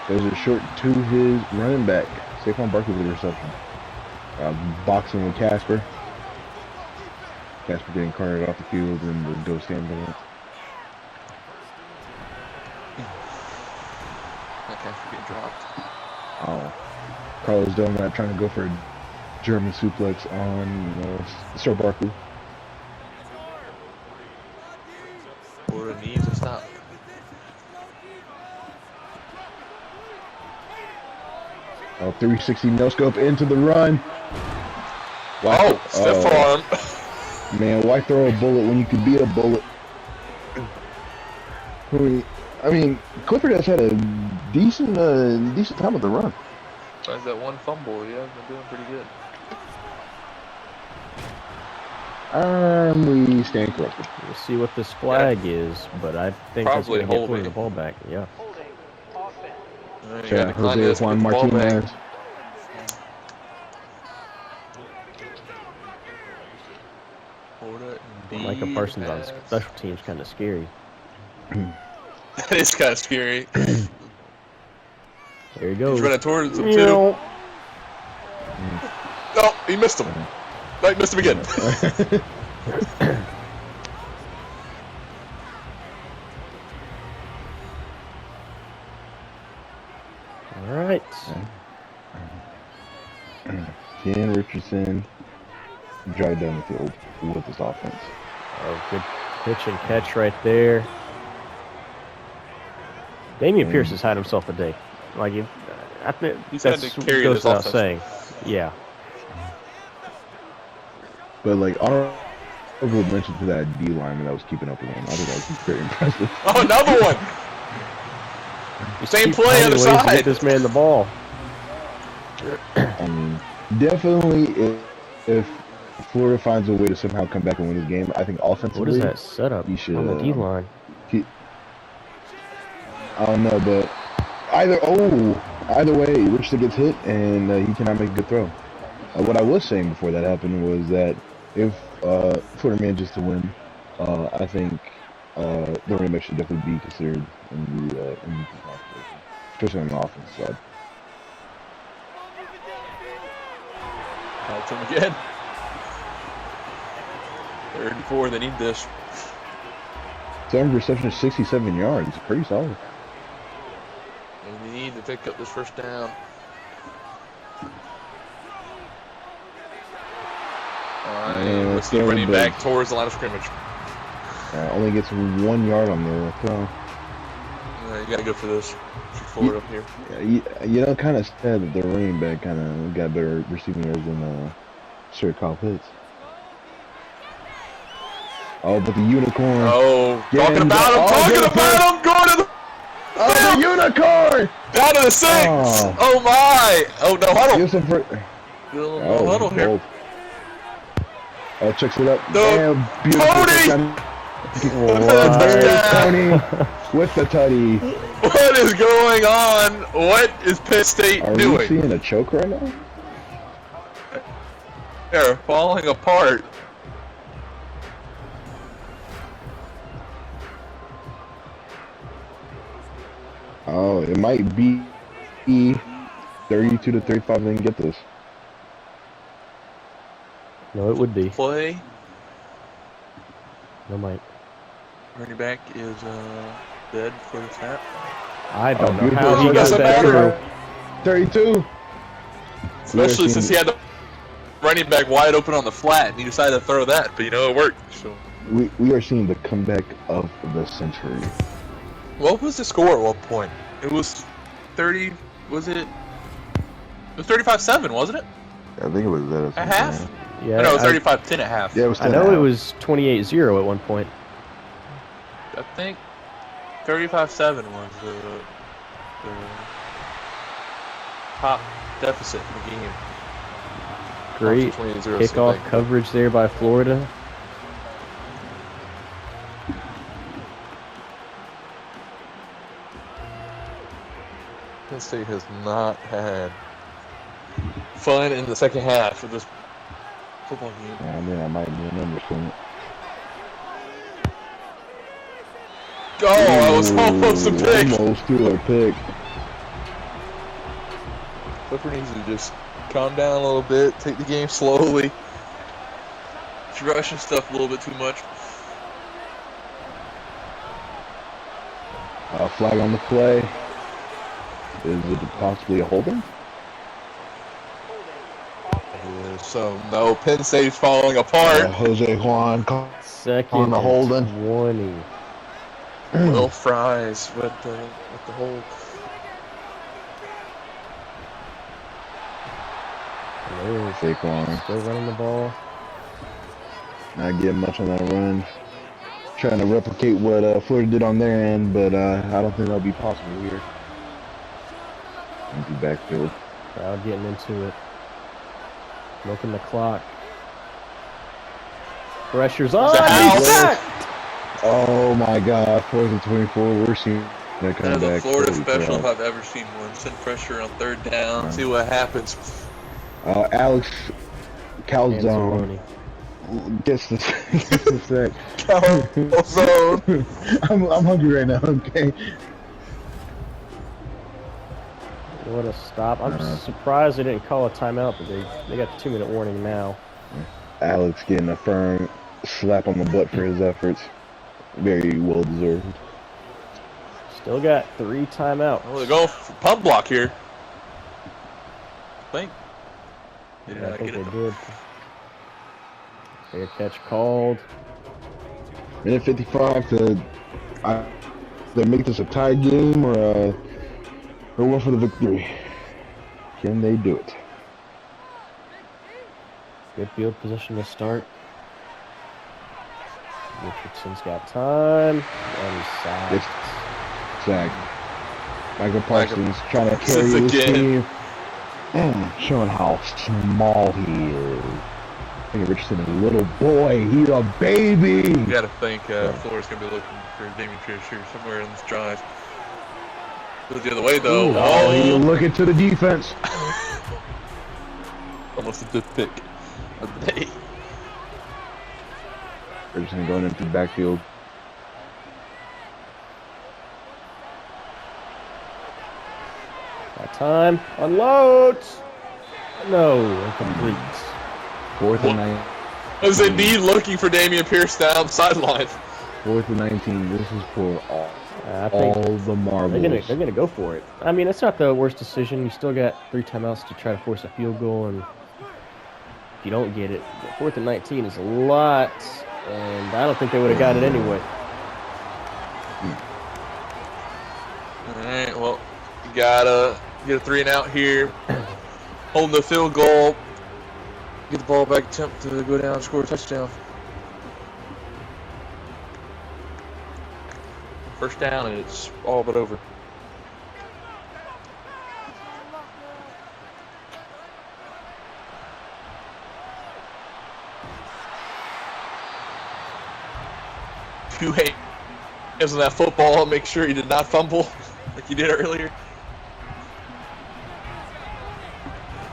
Those are short to his running back. Saquon Barkley with the reception. Boxing with Casper. Casper getting carted off the field and the ghost ambulance. That Casper getting dropped. Oh. Carlos Dunlap trying to go for a German suplex on Sir Barkley. Florida needs to stop. Oh, 360 no scope into the run. Wow. Oh, Stephon. Man, why throw a bullet when you could beat a bullet? I mean, Clifford has had a decent time with the run. Besides that one fumble, he has been doing pretty good. We stand corrected. We'll see what this flag is, but I think that's going to get the ball back. Yeah. Yeah, Jose Juan Martinez. Micah Parsons on special teams kind of scary. That is kind of scary. There he goes. He's running towards him, too. No, he missed him. No, he missed him again. All right. Ken Richardson drive down the field with this offense. Oh, good pitch and catch right there. Damian Pierce has had himself a day. Like, I think he's that's had to carry goes this without offense. saying. Yeah. But like, honorable mention to that D lineman that was keeping up with him. I think that was very impressive. Oh, another one. Same play on the side. Get this man the ball. Definitely, if Florida finds a way to somehow come back and win this game, I think offensively. What is that setup on the D line? I don't know, but either way, Richardson gets hit and he cannot make a good throw. What I was saying before that happened was that if Florida manages to win, I think the running back should definitely be considered in the MVP competition, especially on the offense side. That's him again. 34, they need this. 7 receptions, 67 yards. Pretty solid. And they need to pick up this first down. Let's see, running back towards the line of scrimmage. Only gets 1 yard on the throw. You gotta go for this. Florida up here. You know, kind of sad that the running back kind of got better receiving yards than Sir Kyle Pitts. Oh, but the unicorn. Oh, talking about him, going to the. Oh, the unicorn! Down to the 6! Oh my! Oh no, huddle! Still in the huddle here. Checks it up. No. Damn, beautiful. Tony with the tutty. What is going on? What is Penn State doing? Are we seeing a choke right now? They're falling apart. Oh, it might be 32 to 35 they can get this. No, it would be. Play. No, might. Running back is dead for the snap. I don't know beautiful. how he got Doesn't that matter. through. 32. Especially since he had the running back wide open on the flat, and he decided to throw that. But you know, it worked. So We are seeing the comeback of the century. what was the score at one point? It was 30. Was it? It was 35-7, wasn't it? I think it was that. At half? Yeah, No, it was 35-10 at half. Yeah, it was. I know it was 28-0 at one point. I think 35-7 was the top deficit in the game. Great 28-0, kickoff so coverage there by Florida. Penn State has not had fun in the second half of this football game. Yeah, I mean, I might be a number soon. Oh, I was almost a pick. Almost to a pick. Clifford needs to just calm down a little bit, take the game slowly. He's rushing stuff a little bit too much. Flag on the play. Is it possibly a holding? So, no, Penn State's falling apart. Jose Juan Second on the and holding. 20. Will Fries with the hold. There's Saquon. still running the ball. Not getting much on that run. Trying to replicate what Florida did on their end, but I don't think that'll be possible here. Empty backfield. Crowd getting into it. Milking the clock. Pressure's on. He's sacked! Oh my God! 4th and 24. We're seeing that come That is a back. Florida Holy special if crap. I've ever seen one. Send pressure on third down, see what happens. Alex Calzone Anzalone. gets the sack. Calzone. I'm hungry right now. Okay. What a stop. I'm surprised they didn't call a timeout, but they got the 2-minute warning now. Alex getting a firm slap on the butt for his efforts. Very well deserved. Still got 3 timeouts. Oh, they're going for pump block here. I think. They did Yeah, I not think get it. they did. Fair catch called. Minute 55 to they make this a tied game or one for the victory. Can they do it? Good field position to start. Richardson's got time. And he's sacked. Sack. Michael Parsons trying to carry This this again. team. Showing how small he is. I think Richardson is a little boy. He's a baby. You gotta think Florida's gonna be looking for Damian Pierce here somewhere in this drive. Goes the other way though. Ooh, oh, he's looking to the defense. Almost a good pick of the day. Richardson going into the backfield. Got time. Unloads. No, incomplete. 4th and 9. Was indeed looking for Damian Pierce down the sideline. 4th and 19. This is for I think all the marbles. they're gonna go for it. I mean, it's not the worst decision. You still got 3 timeouts to try to force a field goal, and if you don't get it, 4th and 19 is a lot, and I don't think they would have got it anyway. All right, well, you gotta get a 3 and out here. Holding the field goal. Get the ball back, attempt to go down, score a touchdown. First down, and it's all but over. two hands on that football and make sure he did not fumble like he did earlier.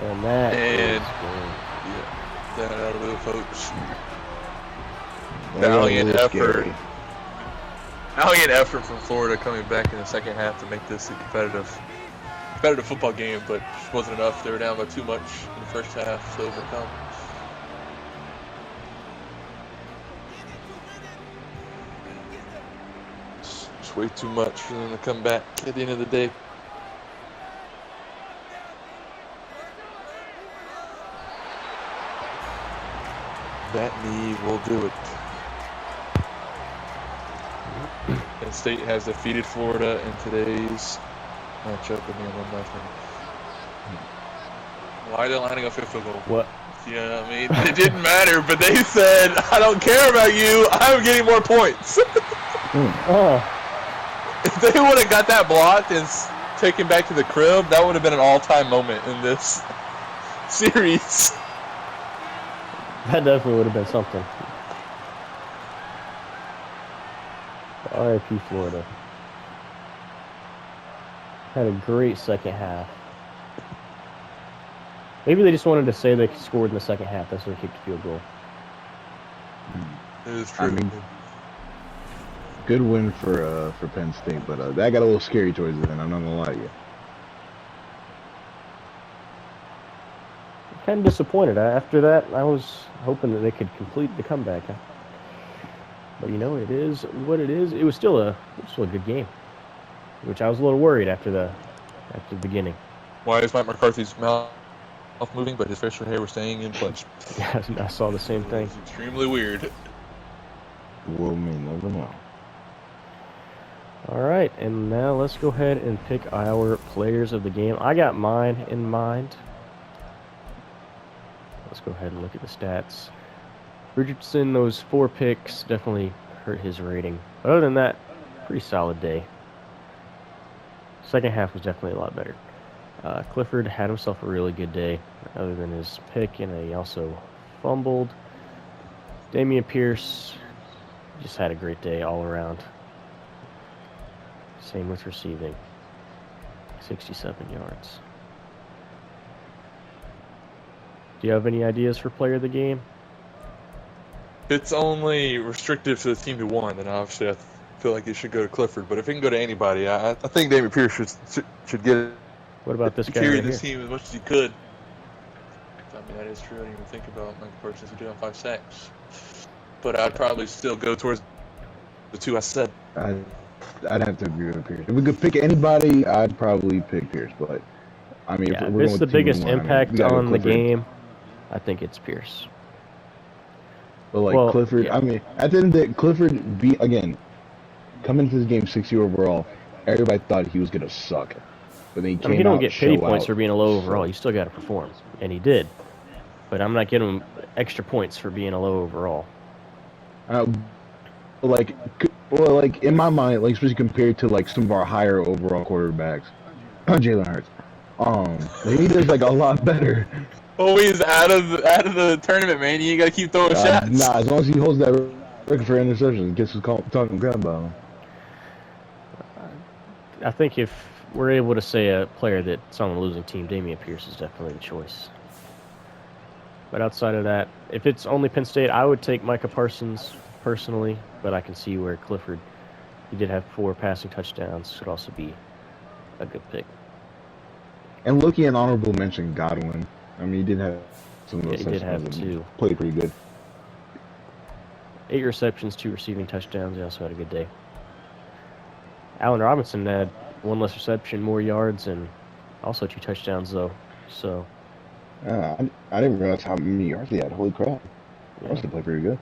And that is yeah, that out of the folks. Valiant effort from Florida coming back in the second half to make this a competitive football game, but just wasn't enough. They were down by too much in the first half to overcome. It's way too much for them to come back at the end of the day. That knee will do it. Penn State has defeated Florida in today's matchup in the Alumni tournament. Why are they lining up for a field goal? what? You know what I mean? It didn't matter, but they said, I don't care about you, I'm getting more points. Oh, If they would have got that blocked and taken back to the crib, that would have been an all-time moment in this series. that definitely would have been something. RIP Florida. Had a great second half. Maybe they just wanted to say they scored in the second half. That's why they kicked the field goal. It is true. I mean, good win for Penn State, but that got a little scary towards the end. I'm not gonna lie to you. Kind of disappointed. After that, I was hoping that they could complete the comeback. But you know, it is what it is. It was still a good game, which I was a little worried after the beginning. Why is Mike McCarthy's mouth moving, but his facial hair was staying in place? Yeah, I saw the same thing. It's extremely weird. We'll never know. All right, and now let's go ahead and pick our players of the game. I got mine in mind. Let's go ahead and look at the stats. Richardson, those 4 picks definitely hurt his rating. But other than that, pretty solid day. Second half was definitely a lot better. Clifford had himself a really good day, other than his pick, and he also fumbled. Damian Pierce just had a great day all around. Same with receiving. 67 yards. Do you have any ideas for player of the game? It's only restricted to the team who won, and obviously I feel like it should go to Clifford. But if it can go to anybody, I think Damian Pierce should get it. What about this guy Carry right this here? team as much as he could. I mean, that is true. I didn't even think about Mike Parsons. He did on 5 sacks. But I'd probably still go towards the 2 I said. I'd have to agree with Pierce. If we could pick anybody, I'd probably pick Pierce. But I mean, Yeah, if if we're it's going the with team biggest one, I mean, impact we gotta go on the Clifford. game, I think it's Pierce. But like Well, Clifford, yeah. I mean, at the end of the day, Clifford coming into this game 60 overall. Everybody thought he was gonna suck, but then he I came mean, he don't out, get pity show points out. for being a low overall. You still got to perform, and he did. But I'm not giving him extra points for being a low overall. Like in my mind, like especially compared to like some of our higher overall quarterbacks, Jalen Hurts, he does like a lot better. Always out of the tournament, man. You gotta keep throwing shots. Nah, as long as he holds that record for interceptions, gets us talking crap about him. I think if we're able to say a player that's on a losing team, Damian Pierce is definitely the choice. But outside of that, if it's only Penn State, I would take Micah Parsons personally, but I can see where Clifford, he did have 4 passing touchdowns, could also be a good pick. And looking at honorable mention, Godwin. I mean, he did have some of those Yeah, he did have touchdowns and 2. Played pretty good. 8 receptions, 2 receiving touchdowns. He also had a good day. Allen Robinson had 1 less reception, more yards, and also 2 touchdowns, though. So, I didn't realize how many yards he had. Holy crap. yeah. Robinson played pretty good.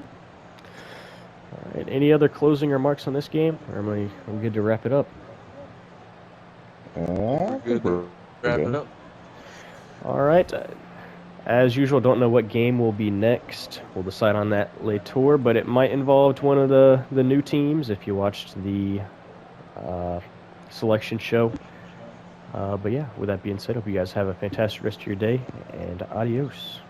All right. Any other closing remarks on this game? Or am I good to wrap it up? Good. Wrap it up. All right. As usual, don't know what game will be next. We'll decide on that later, but it might involve one of the new teams if you watched the selection show. But yeah, with that being said, hope you guys have a fantastic rest of your day, and adios.